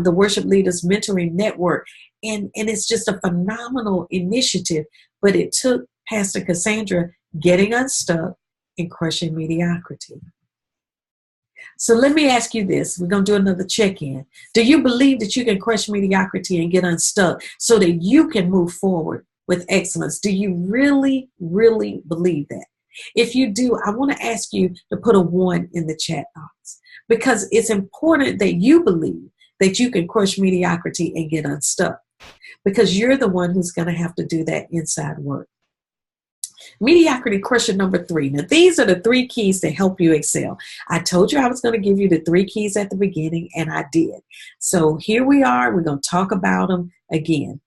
the Worship Leaders Mentoring Network, and it's just a phenomenal initiative. But it took Pastor Cassandra getting unstuck and crushing mediocrity. So let me ask you this. We're going to do another check-in. Do you believe that you can crush mediocrity and get unstuck so that you can move forward with excellence. Do you really, really believe that? If you do, I want to ask you to put a 1 in the chat box, because it's important that you believe that you can crush mediocrity and get unstuck, because you're the one who's going to have to do that inside work. Mediocrity crusher number 3. Now, these are the 3 keys to help you excel. I told you I was going to give you the 3 keys at the beginning, and I did. So here we are. We're going to talk about them again.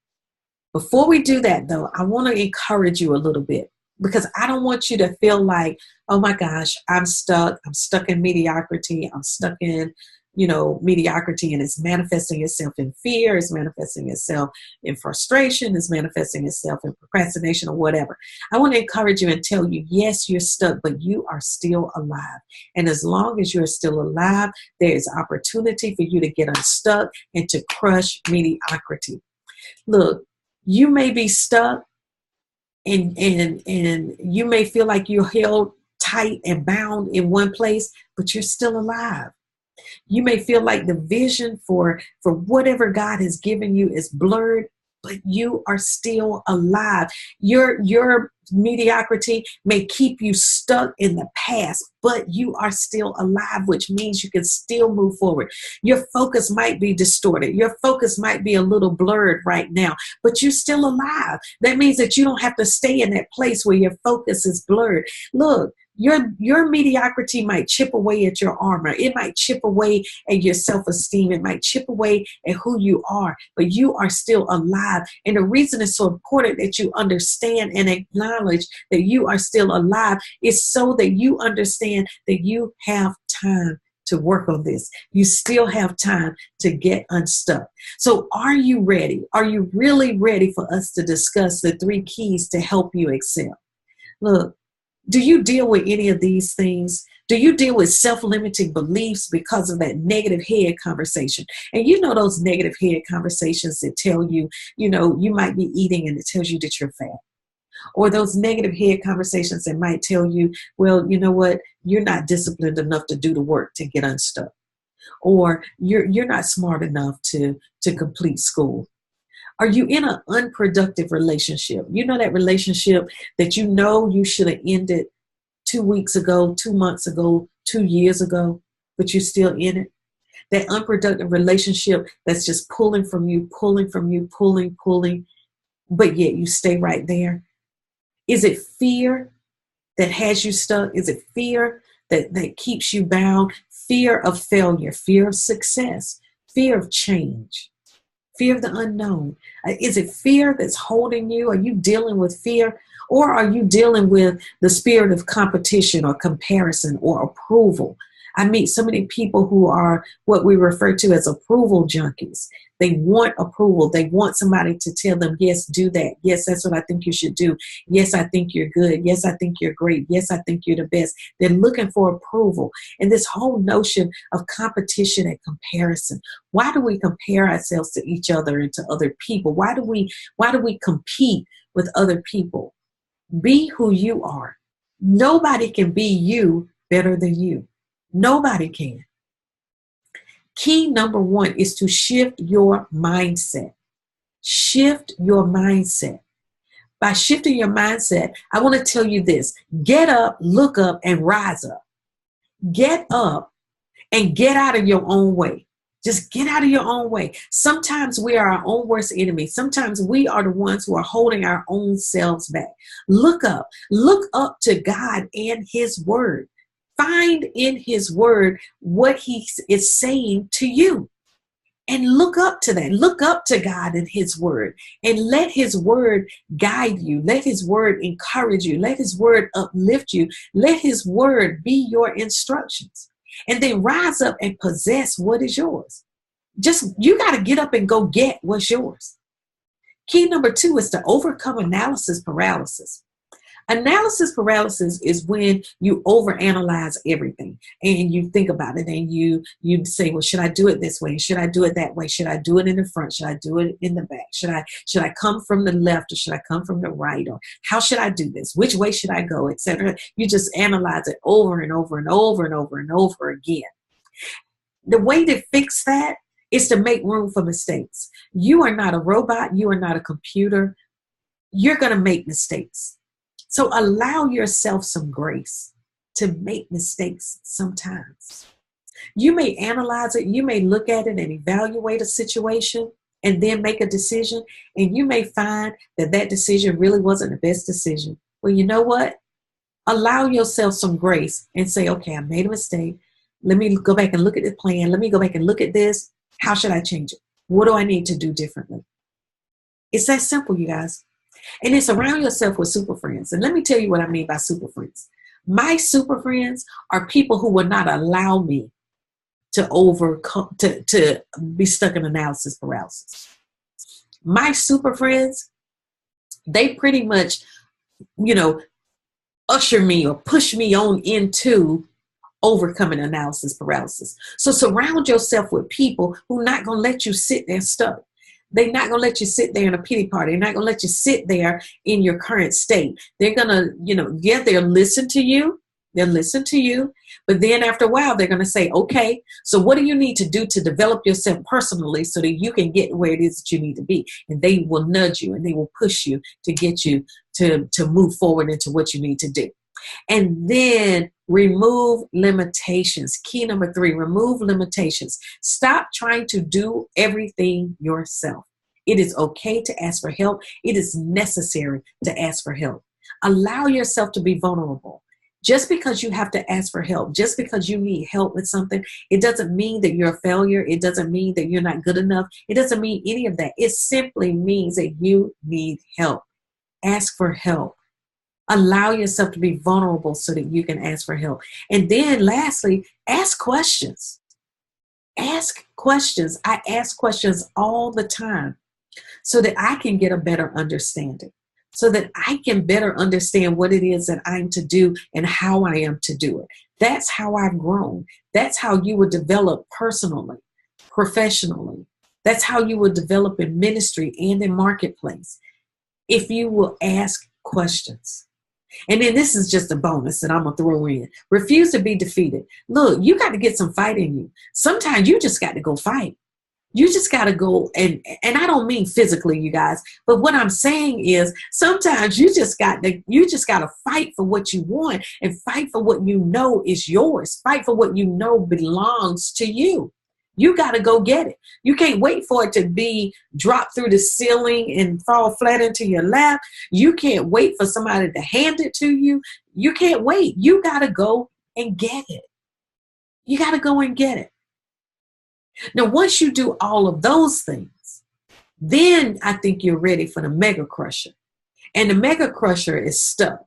Before we do that, though, I want to encourage you a little bit, because I don't want you to feel like, oh my gosh, I'm stuck. I'm stuck in mediocrity. I'm stuck in, mediocrity, and it's manifesting itself in fear. It's manifesting itself in frustration. It's manifesting itself in procrastination or whatever. I want to encourage you and tell you, yes, you're stuck, but you are still alive. And as long as you're still alive, there is opportunity for you to get unstuck and to crush mediocrity. Look, you may be stuck, and you may feel like you're held tight and bound in one place, but you're still alive. You may feel like the vision for whatever God has given you is blurred, but you are still alive. Your mediocrity may keep you stuck in the past, but you are still alive, which means you can still move forward. Your focus might be distorted. Your focus might be a little blurred right now, but you're still alive. That means that you don't have to stay in that place where your focus is blurred. Look, your mediocrity might chip away at your armor. It might chip away at your self-esteem. It might chip away at who you are, but you are still alive. And the reason it's so important that you understand and acknowledge that you are still alive is so that you understand that you have time to work on this. You still have time to get unstuck. So are you ready? Are you really ready for us to discuss the 3 keys to help you excel? Look, do you deal with any of these things? Do you deal with self-limiting beliefs because of that negative head conversation? And those negative head conversations that tell you, you might be eating and it tells you that you're fat. Or those negative head conversations that might tell you, well, you know what? You're not disciplined enough to do the work to get unstuck. Or you're not smart enough to complete school. Are you in an unproductive relationship? That relationship that you should have ended 2 weeks ago, 2 months ago, 2 years ago, but you're still in it? That unproductive relationship that's just pulling from you, pulling, but yet you stay right there. Is it fear that has you stuck? Is it fear that keeps you bound? Fear of failure, fear of success, fear of change. Fear of the unknown. Is it fear that's holding you? Are you dealing with fear? Or are you dealing with the spirit of competition or comparison or approval? I meet so many people who are what we refer to as approval junkies. They want approval. They want somebody to tell them, yes, do that. Yes, that's what I think you should do. Yes, I think you're good. Yes, I think you're great. Yes, I think you're the best. They're looking for approval. And this whole notion of competition and comparison. Why do we compare ourselves to each other and to other people? Why do we compete with other people? Be who you are. Nobody can be you better than you. Nobody can. Key number 1 is to shift your mindset. Shift your mindset. By shifting your mindset, I want to tell you this. Get up, look up, and rise up. Get up and get out of your own way. Just get out of your own way. Sometimes we are our own worst enemy. Sometimes we are the ones who are holding our own selves back. Look up. Look up to God and His Word. Find in His Word what He is saying to you. And look up to that. Look up to God and His Word. And let His Word guide you. Let His Word encourage you. Let His Word uplift you. Let His Word be your instructions. And then rise up and possess what is yours. You got to get up and go get what's yours. Key number 2 is to overcome analysis paralysis. Analysis paralysis is when you overanalyze everything and you think about it and you say, well, should I do it this way? Should I do it that way? Should I do it in the front? Should I do it in the back? Should I come from the left or should I come from the right? Or how should I do this? Which way should I go? Etc. You just analyze it over and over and over and over and over again. The way to fix that is to make room for mistakes. You are not a robot. You are not a computer. you're going to make mistakes. So allow yourself some grace to make mistakes sometimes. You may analyze it, you may look at it and evaluate a situation and then make a decision, and you may find that that decision really wasn't the best decision. Well, you know what? Allow yourself some grace and say, okay, I made a mistake. Let me go back and look at the plan. Let me go back and look at this. How should I change it? What do I need to do differently? It's that simple, you guys. And then surround yourself with super friends. And let me tell you what I mean by super friends. My super friends are people who will not allow me to overcome, to be stuck in analysis paralysis. My super friends, they pretty much, usher me or push me on into overcoming analysis paralysis. So surround yourself with people who are not going to let you sit there stuck. They're not going to let you sit there in a pity party. They're not going to let you sit there in your current state. They're going to, they'll listen to you. They'll listen to you. But then after a while, they're going to say, okay, so what do you need to do to develop yourself personally so that you can get where it is that you need to be? And they will nudge you and they will push you to get you to move forward into what you need to do. And then remove limitations. Key number 3, remove limitations. Stop trying to do everything yourself. It is okay to ask for help. It is necessary to ask for help. Allow yourself to be vulnerable. Just because you have to ask for help, just because you need help with something, it doesn't mean that you're a failure. It doesn't mean that you're not good enough. It doesn't mean any of that. It simply means that you need help. Ask for help. Allow yourself to be vulnerable so that you can ask for help. And then lastly, ask questions. Ask questions. I ask questions all the time so that I can get a better understanding, so that I can better understand what it is that I'm to do and how I am to do it. That's how I've grown. That's how you would develop personally, professionally. That's how you would develop in ministry and in marketplace, if you will ask questions. And then this is just a bonus that I'm going to throw in. Refuse to be defeated. Look, you got to get some fight in you. Sometimes you just got to go fight. You just got to go, and I don't mean physically, you guys, but what I'm saying is sometimes you just got to fight for what you want and fight for what you know is yours. Fight for what you know belongs to you. You got to go get it. You can't wait for it to be dropped through the ceiling and fall flat into your lap. You can't wait for somebody to hand it to you. You can't wait. You got to go and get it. You got to go and get it. Now, once you do all of those things, then I think you're ready for the mega crusher. And the mega crusher is stuck.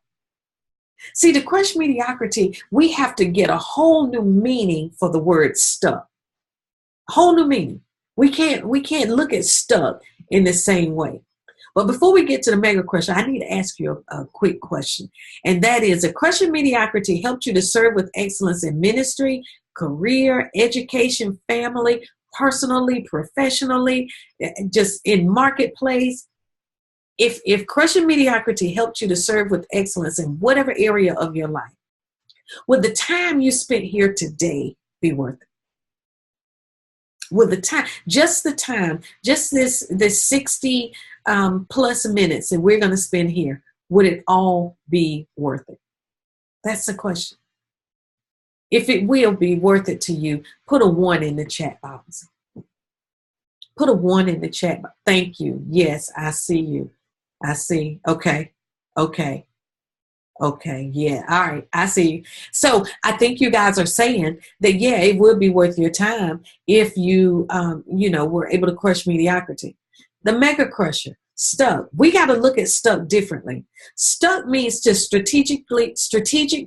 See, to crush mediocrity, we have to get a whole new meaning for the word stuck. Whole new meaning. We can't look at stuck in the same way. But before we get to the mega crusher, I need to ask you a quick question. And that is, if crushing mediocrity helped you to serve with excellence in ministry, career, education, family, personally, professionally, just in marketplace, if crushing mediocrity helped you to serve with excellence in whatever area of your life, would the time you spent here today be worth it? With just this 60 plus minutes that we're going to spend here, would it all be worth it? That's the question. If it will be worth it to you, put a 1 in the chat box. Put a 1 in the chat box. Thank you. Yes, I see you. I see. Okay. Yeah. All right. I see you. So I think you guys are saying that, yeah, it would be worth your time if you, were able to crush mediocrity. The mega crusher, stuck. We got to look at stuck differently. Stuck means to strategic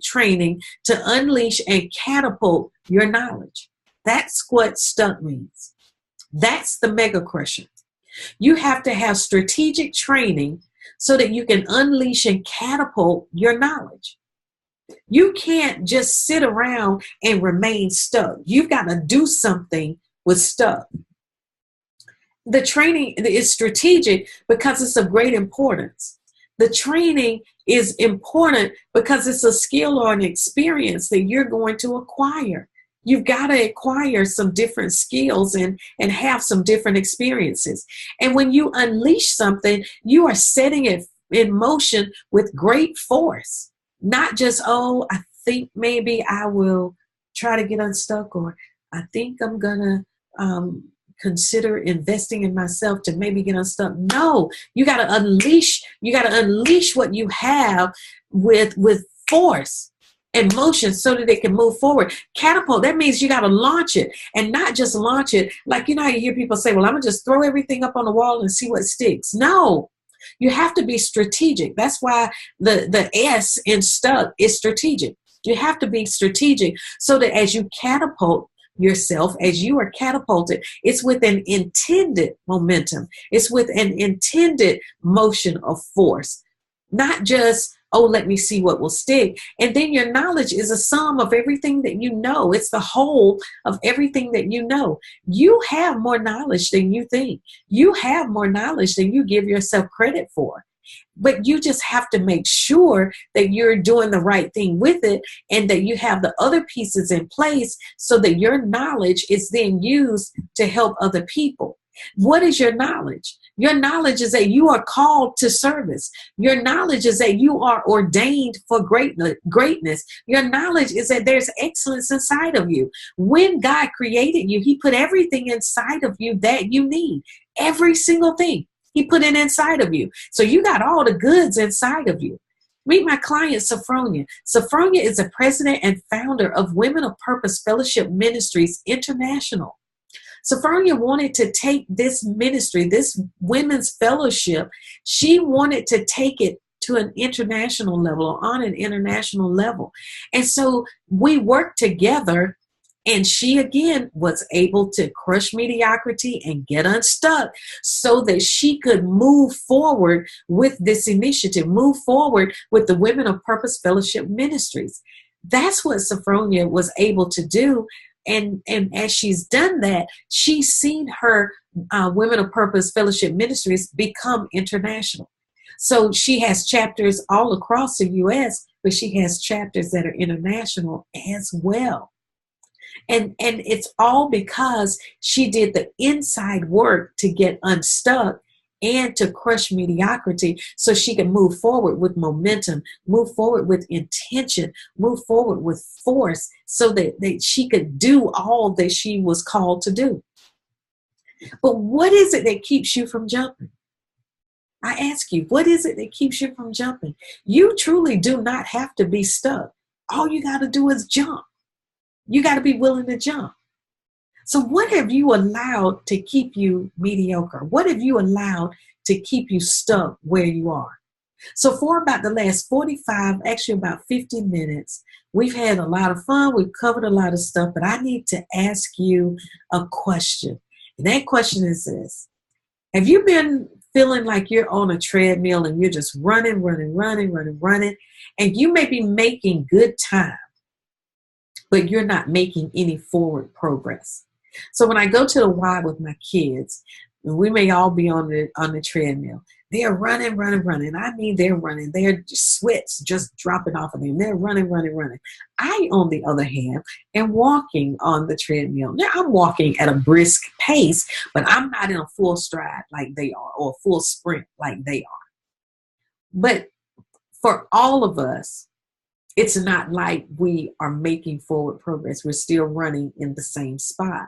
training to unleash and catapult your knowledge. That's what stuck means. That's the mega crusher. You have to have strategic training so that you can unleash and catapult your knowledge. You can't just sit around and remain stuck. You've got to do something with stuck. The training is strategic because it's of great importance. The training is important because it's a skill or an experience that you're going to acquire. You've got to acquire some different skills and have some different experiences. And when you unleash something, you are setting it in motion with great force. Not just, oh, I think maybe I will try to get unstuck, or I think I'm gonna consider investing in myself to maybe get unstuck. No, you got to unleash what you have with force and motion so that it can move forward. Catapult, that means you got to launch it, and not just launch it. Like, you know how you hear people say, well, I'm gonna just throw everything up on the wall and see what sticks. No, you have to be strategic. That's why the S in stuck is strategic. You have to be strategic so that as you catapult yourself, as you are catapulted, it's with an intended momentum. It's with an intended motion of force, not just, oh, let me see what will stick. And then your knowledge is a sum of everything that you know. It's the whole of everything that you know. You have more knowledge than you think. You have more knowledge than you give yourself credit for. But you just have to make sure that you're doing the right thing with it, and that you have the other pieces in place so that your knowledge is then used to help other people. What is your knowledge? Your knowledge is that you are called to service. Your knowledge is that you are ordained for greatness. Your knowledge is that there's excellence inside of you. When God created you, he put everything inside of you that you need. Every single thing. He put it inside of you. So you got all the goods inside of you. Meet my client, Sophronia. Sophronia is the president and founder of Women of Purpose Fellowship Ministries International. Sophronia wanted to take this ministry, this women's fellowship, she wanted to take it to an international level, or on an international level. And so we worked together. And she, again, was able to crush mediocrity and get unstuck so that she could move forward with this initiative, move forward with the Women of Purpose Fellowship Ministries. That's what Sophronia was able to do. And as she's done that, she's seen her Women of Purpose Fellowship Ministries become international. So she has chapters all across the U.S., but she has chapters that are international as well. And it's all because she did the inside work to get unstuck and to crush mediocrity so she can move forward with momentum, move forward with intention, move forward with force so that she could do all that she was called to do. But what is it that keeps you from jumping? I ask you, what is it that keeps you from jumping? You truly do not have to be stuck. All you got to do is jump. You got to be willing to jump. So what have you allowed to keep you mediocre? What have you allowed to keep you stuck where you are? So for about the last 45, actually about 50 minutes, we've had a lot of fun. We've covered a lot of stuff, but I need to ask you a question. And that question is this. Have you been feeling like you're on a treadmill and you're just running, and you may be making good time, but you're not making any forward progress? So when I go to the Y with my kids, we may all be on the treadmill. They're running. I mean, they're running. They're sweats just dropping off of them. They're running. I, on the other hand, am walking on the treadmill. Now, I'm walking at a brisk pace, but I'm not in a full stride like they are, or a full sprint like they are. But for all of us, it's not like we are making forward progress. We're still running in the same spot.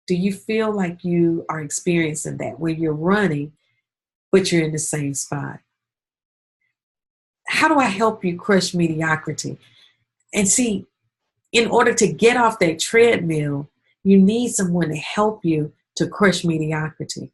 Do you feel like you are experiencing that, where you're running, but you're in the same spot? How do I help you crush mediocrity? And see, in order to get off that treadmill, you need someone to help you to crush mediocrity.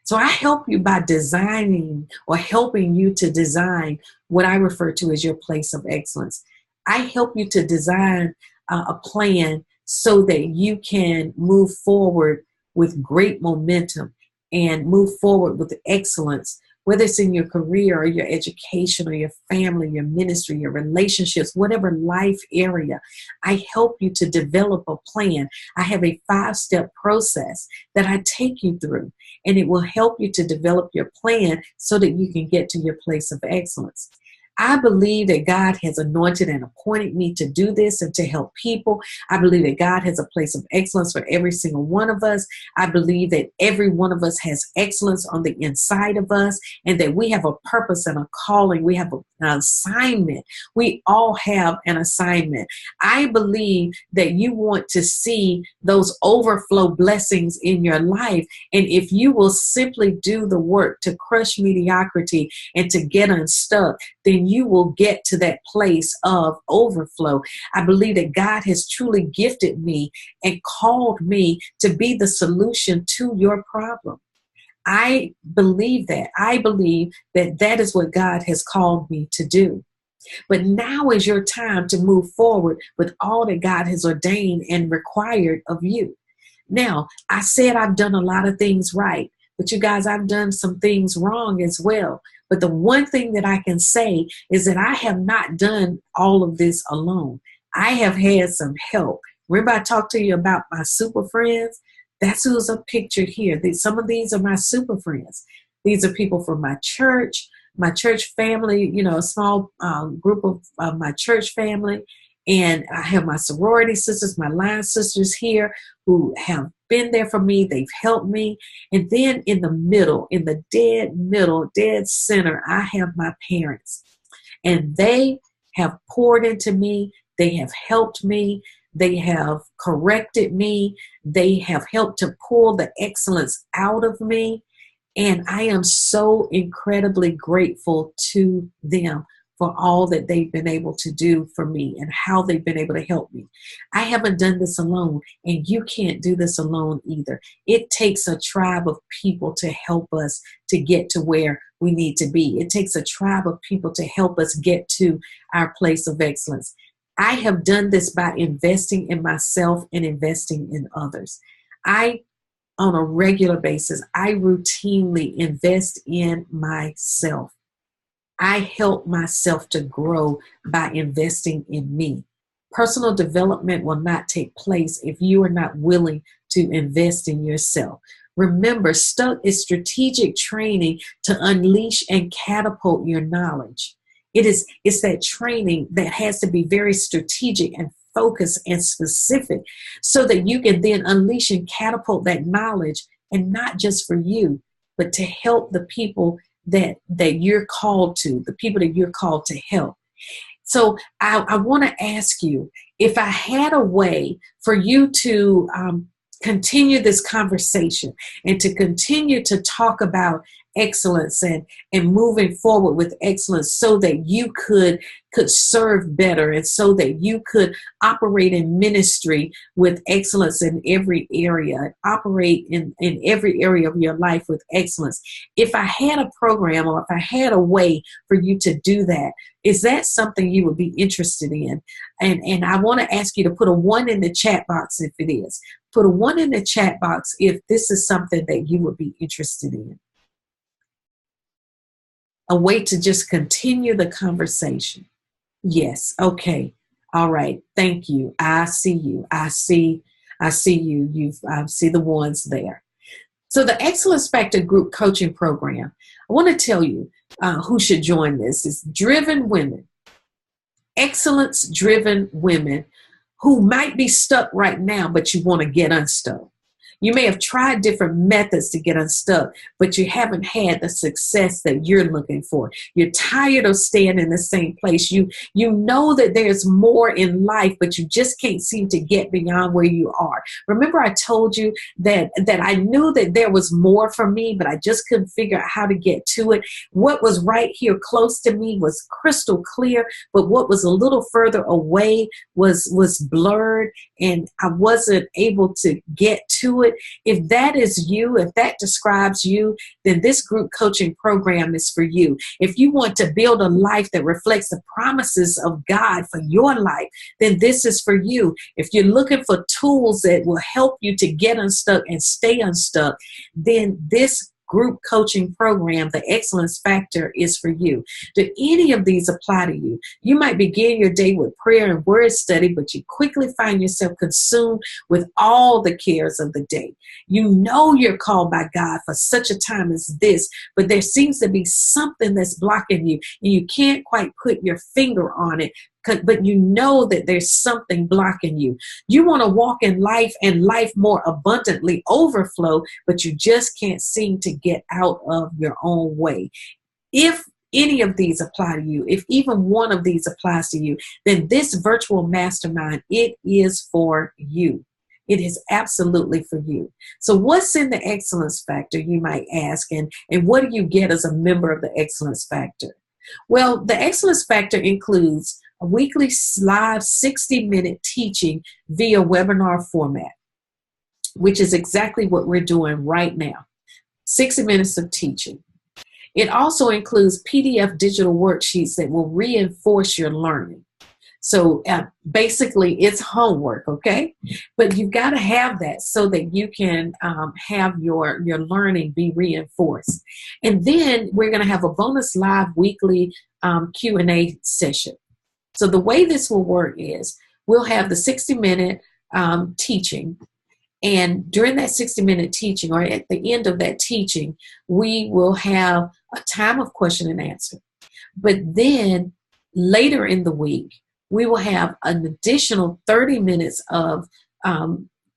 So I help you by designing, or helping you to design, what I refer to as your place of excellence. I help you to design a plan so that you can move forward with great momentum and move forward with excellence, whether it's in your career or your education or your family, your ministry, your relationships, whatever life area. I help you to develop a plan. I have a 5-step process that I take you through, and it will help you to develop your plan so that you can get to your place of excellence. I believe that God has anointed and appointed me to do this and to help people. I believe that God has a place of excellence for every single one of us. I believe that every one of us has excellence on the inside of us, and that we have a purpose and a calling. We have an assignment. We all have an assignment. I believe that you want to see those overflow blessings in your life. And if you will simply do the work to crush mediocrity and to get unstuck, then you will get to that place of overflow. I believe that God has truly gifted me and called me to be the solution to your problem. I believe that. I believe that that is what God has called me to do. But now is your time to move forward with all that God has ordained and required of you. Now, I said I've done a lot of things right, but you guys, I've done some things wrong as well. But the one thing that I can say is that I have not done all of this alone. I have had some help. Remember I talked to you about my super friends? That's who's pictured here. Some of these are my super friends. These are people from my church family, a small group of my church family. And I have my sorority sisters, my line sisters here who have been there for me. They've helped me. And then in the middle, in the dead center, I have my parents. And they have poured into me. They have helped me. They have corrected me. They have helped to pull the excellence out of me. And I am so incredibly grateful to them for all that they've been able to do for me and how they've been able to help me. I haven't done this alone, and you can't do this alone either. It takes a tribe of people to help us to get to where we need to be. It takes a tribe of people to help us get to our place of excellence. I have done this by investing in myself and investing in others. On a regular basis, I routinely invest in myself. I help myself to grow by investing in me. Personal development will not take place if you are not willing to invest in yourself. Remember, STUCK is strategic training to unleash and catapult your knowledge. It's that training that has to be very strategic and focused and specific so that you can then unleash and catapult that knowledge, and not just for you, but to help the people that you're called to, the people that you're called to help. So I want to ask you, if I had a way for you to continue this conversation and to continue to talk about excellence and moving forward with excellence so that you could serve better and so that you could operate in ministry with excellence in every area, operate in every area of your life with excellence. If I had a program or if I had a way for you to do that, is that something you would be interested in? And I want to ask you to put a 1 in the chat box if it is. Put a 1 in the chat box if this is something that you would be interested in. A way to just continue the conversation. Yes. Okay. All right. Thank you. I see you. I see you. I see the ones there. So the Excellence Factor Group Coaching Program, I want to tell you who should join this. It's driven women, excellence-driven women who might be stuck right now, but you want to get unstuck. You may have tried different methods to get unstuck, but you haven't had the success that you're looking for. You're tired of staying in the same place. You know that there's more in life, but you just can't seem to get beyond where you are. Remember I told you that I knew that there was more for me, but I just couldn't figure out how to get to it. What was right here close to me was crystal clear, but what was a little further away was blurred, and I wasn't able to get to it. If that is you, if that describes you, then this group coaching program is for you. If you want to build a life that reflects the promises of God for your life, then this is for you. If you're looking for tools that will help you to get unstuck and stay unstuck, then this group coaching program, the Excellence Factor, is for you. Do any of these apply to you? You might begin your day with prayer and word study, but you quickly find yourself consumed with all the cares of the day. You know you're called by God for such a time as this, but there seems to be something that's blocking you, and you can't quite put your finger on it, but you know that there's something blocking you. You want to walk in life and life more abundantly overflow, but you just can't seem to get out of your own way. If any of these apply to you, if even one of these applies to you, then this virtual mastermind, it is for you. It is absolutely for you. So what's in the Excellence Factor, you might ask, and what do you get as a member of the Excellence Factor? Well, the Excellence Factor includes a weekly live 60-minute teaching via webinar format, which is exactly what we're doing right now. 60 minutes of teaching. It also includes PDF digital worksheets that will reinforce your learning. So basically it's homework, okay? But you've got to have that so that you can have your learning be reinforced. And then we're going to have a bonus live weekly Q&A session. So the way this will work is we'll have the 60-minute teaching. And during that 60-minute teaching, or at the end of that teaching, we will have a time of question and answer. But then later in the week, we will have an additional 30 minutes of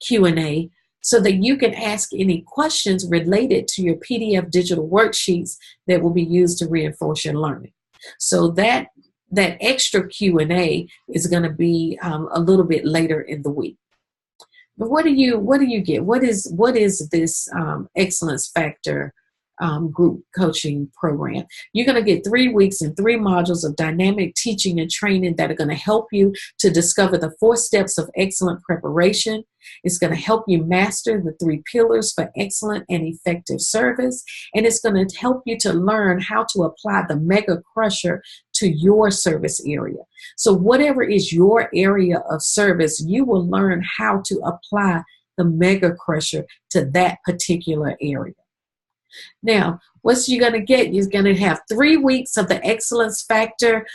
Q&A so that you can ask any questions related to your PDF digital worksheets that will be used to reinforce your learning. So that extra Q&A is going to be a little bit later in the week. But what do you get? What is this Excellence Factor group coaching program? You're going to get 3 weeks and 3 modules of dynamic teaching and training that are going to help you to discover the 4 steps of excellent preparation. It's going to help you master the 3 pillars for excellent and effective service. And it's going to help you to learn how to apply the Mega Crusher to your service area. So whatever is your area of service, you will learn how to apply the Mega Crusher to that particular area. Now, what you're going to get, you're going to have 3 weeks of the Excellence Factor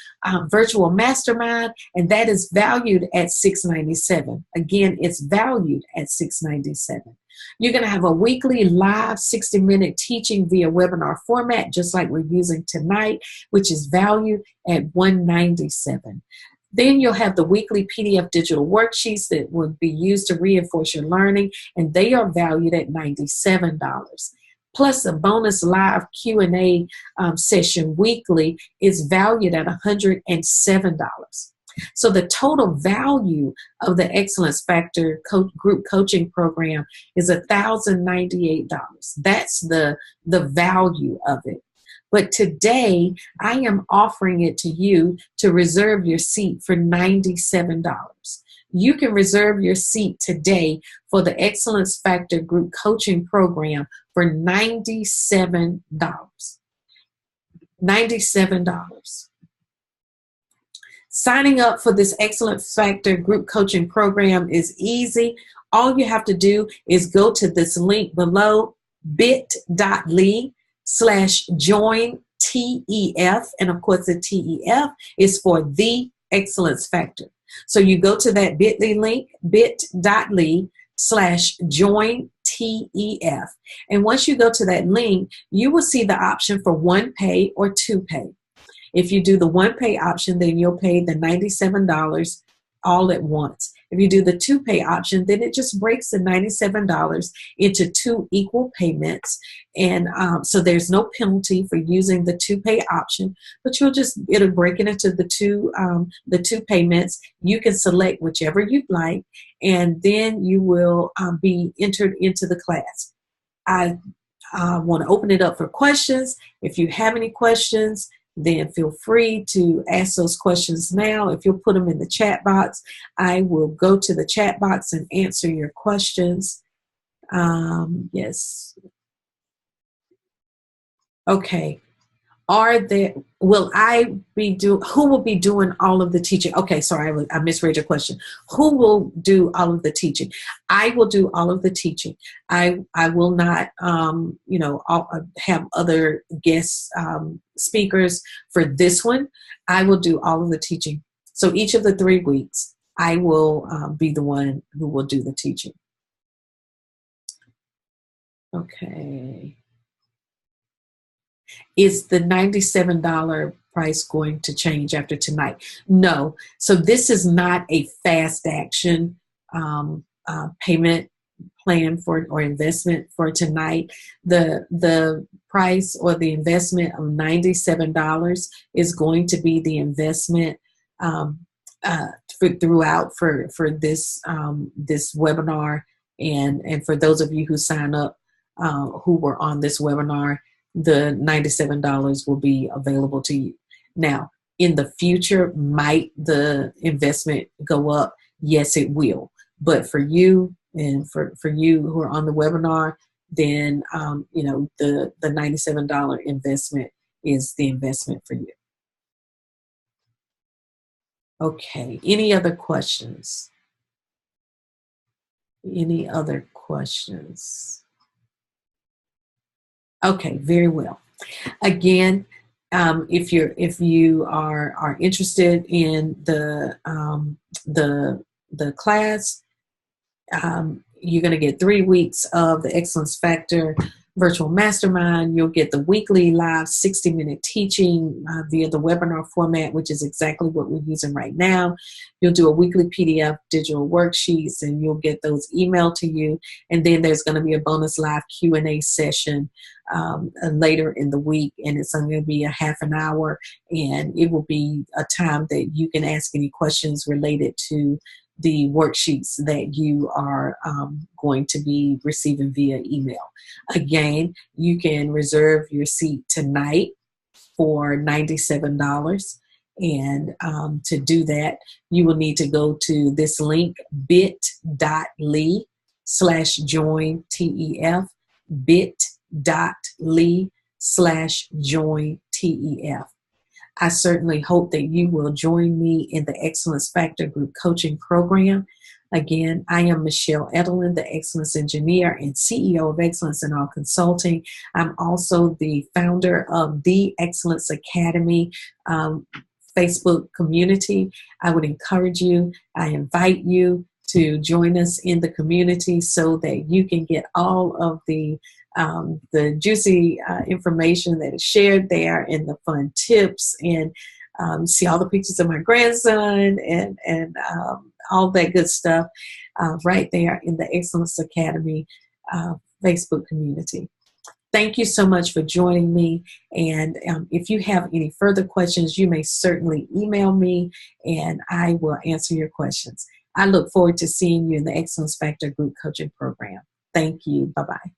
virtual mastermind, and that is valued at $697. Again, it's valued at $697. You're going to have a weekly live 60-minute teaching via webinar format, just like we're using tonight, which is valued at $197. Then you'll have the weekly PDF digital worksheets that will be used to reinforce your learning, and they are valued at $97. Plus a bonus live Q&A session weekly is valued at $107. So the total value of the Excellence Factor group coaching program is $1,098. That's the value of it. But today, I am offering it to you to reserve your seat for $97. You can reserve your seat today for the Excellence Factor group coaching program for $97. $97. Signing up for this Excellence Factor group coaching program is easy. All you have to do is go to this link below, bit.ly/join-TEF. And of course, the TEF is for the Excellence Factor. So you go to that bit.ly link, bit.ly/join-TEF. And once you go to that link, you will see the option for 1 pay or 2 pay. If you do the 1 pay option, then you'll pay the $97 all at once. If you do the 2 pay option, then it just breaks the $97 into 2 equal payments. And so there's no penalty for using the 2 pay option, but it'll break it into the two payments. You can select whichever you'd like, and then you will be entered into the class. I want to open it up for questions. If you have any questions, then feel free to ask those questions now. If you'll put them in the chat box, I will go to the chat box and answer your questions. Yes. Okay. Will I who will be doing all of the teaching? Okay, sorry, I misread your question. Who will do all of the teaching? I will do all of the teaching. I will not, have other guest speakers for this one. I will do all of the teaching. So each of the 3 weeks, I will be the one who will do the teaching. Okay. Is the $97 price going to change after tonight? No. So this is not a fast action payment plan or investment for tonight. The price or the investment of $97 is going to be the investment throughout for this this webinar, and for those of you who sign up who were on this webinar, the $97 will be available to you. Now, in the future, might the investment go up? Yes, it will. But for you and for you who are on the webinar, then the $97 investment is the investment for you. Okay. Any other questions? Any other questions? Okay, very well. Again, if you are interested in the class, you're going to get 3 weeks of the Excellence Factor Virtual Mastermind. You'll get the weekly live 60-minute teaching via the webinar format, which is exactly what we're using right now. You'll do a weekly PDF digital worksheets, and you'll get those emailed to you. And then there's going to be a bonus live Q&A session later in the week, and it's only going to be a half an hour, and it will be a time that you can ask any questions related to the worksheets that you are going to be receiving via email. Again, you can reserve your seat tonight for $97. And to do that, you will need to go to this link, bit.ly/join TEF, bit.ly/join TEF. I certainly hope that you will join me in the Excellence Factor Group Coaching Program. Again, I am Michelle Edelin, the Excellence Engineer and CEO of Excellence in All Consulting. I'm also the founder of the Excellence Academy Facebook community. I would encourage you, I invite you to join us in the community so that you can get all of the juicy information that is shared there, and the fun tips, and see all the pictures of my grandson and all that good stuff right there in the Excellence Academy Facebook community. Thank you so much for joining me. And if you have any further questions, you may certainly email me and I will answer your questions. I look forward to seeing you in the Excellence Factor Group Coaching Program. Thank you. Bye-bye.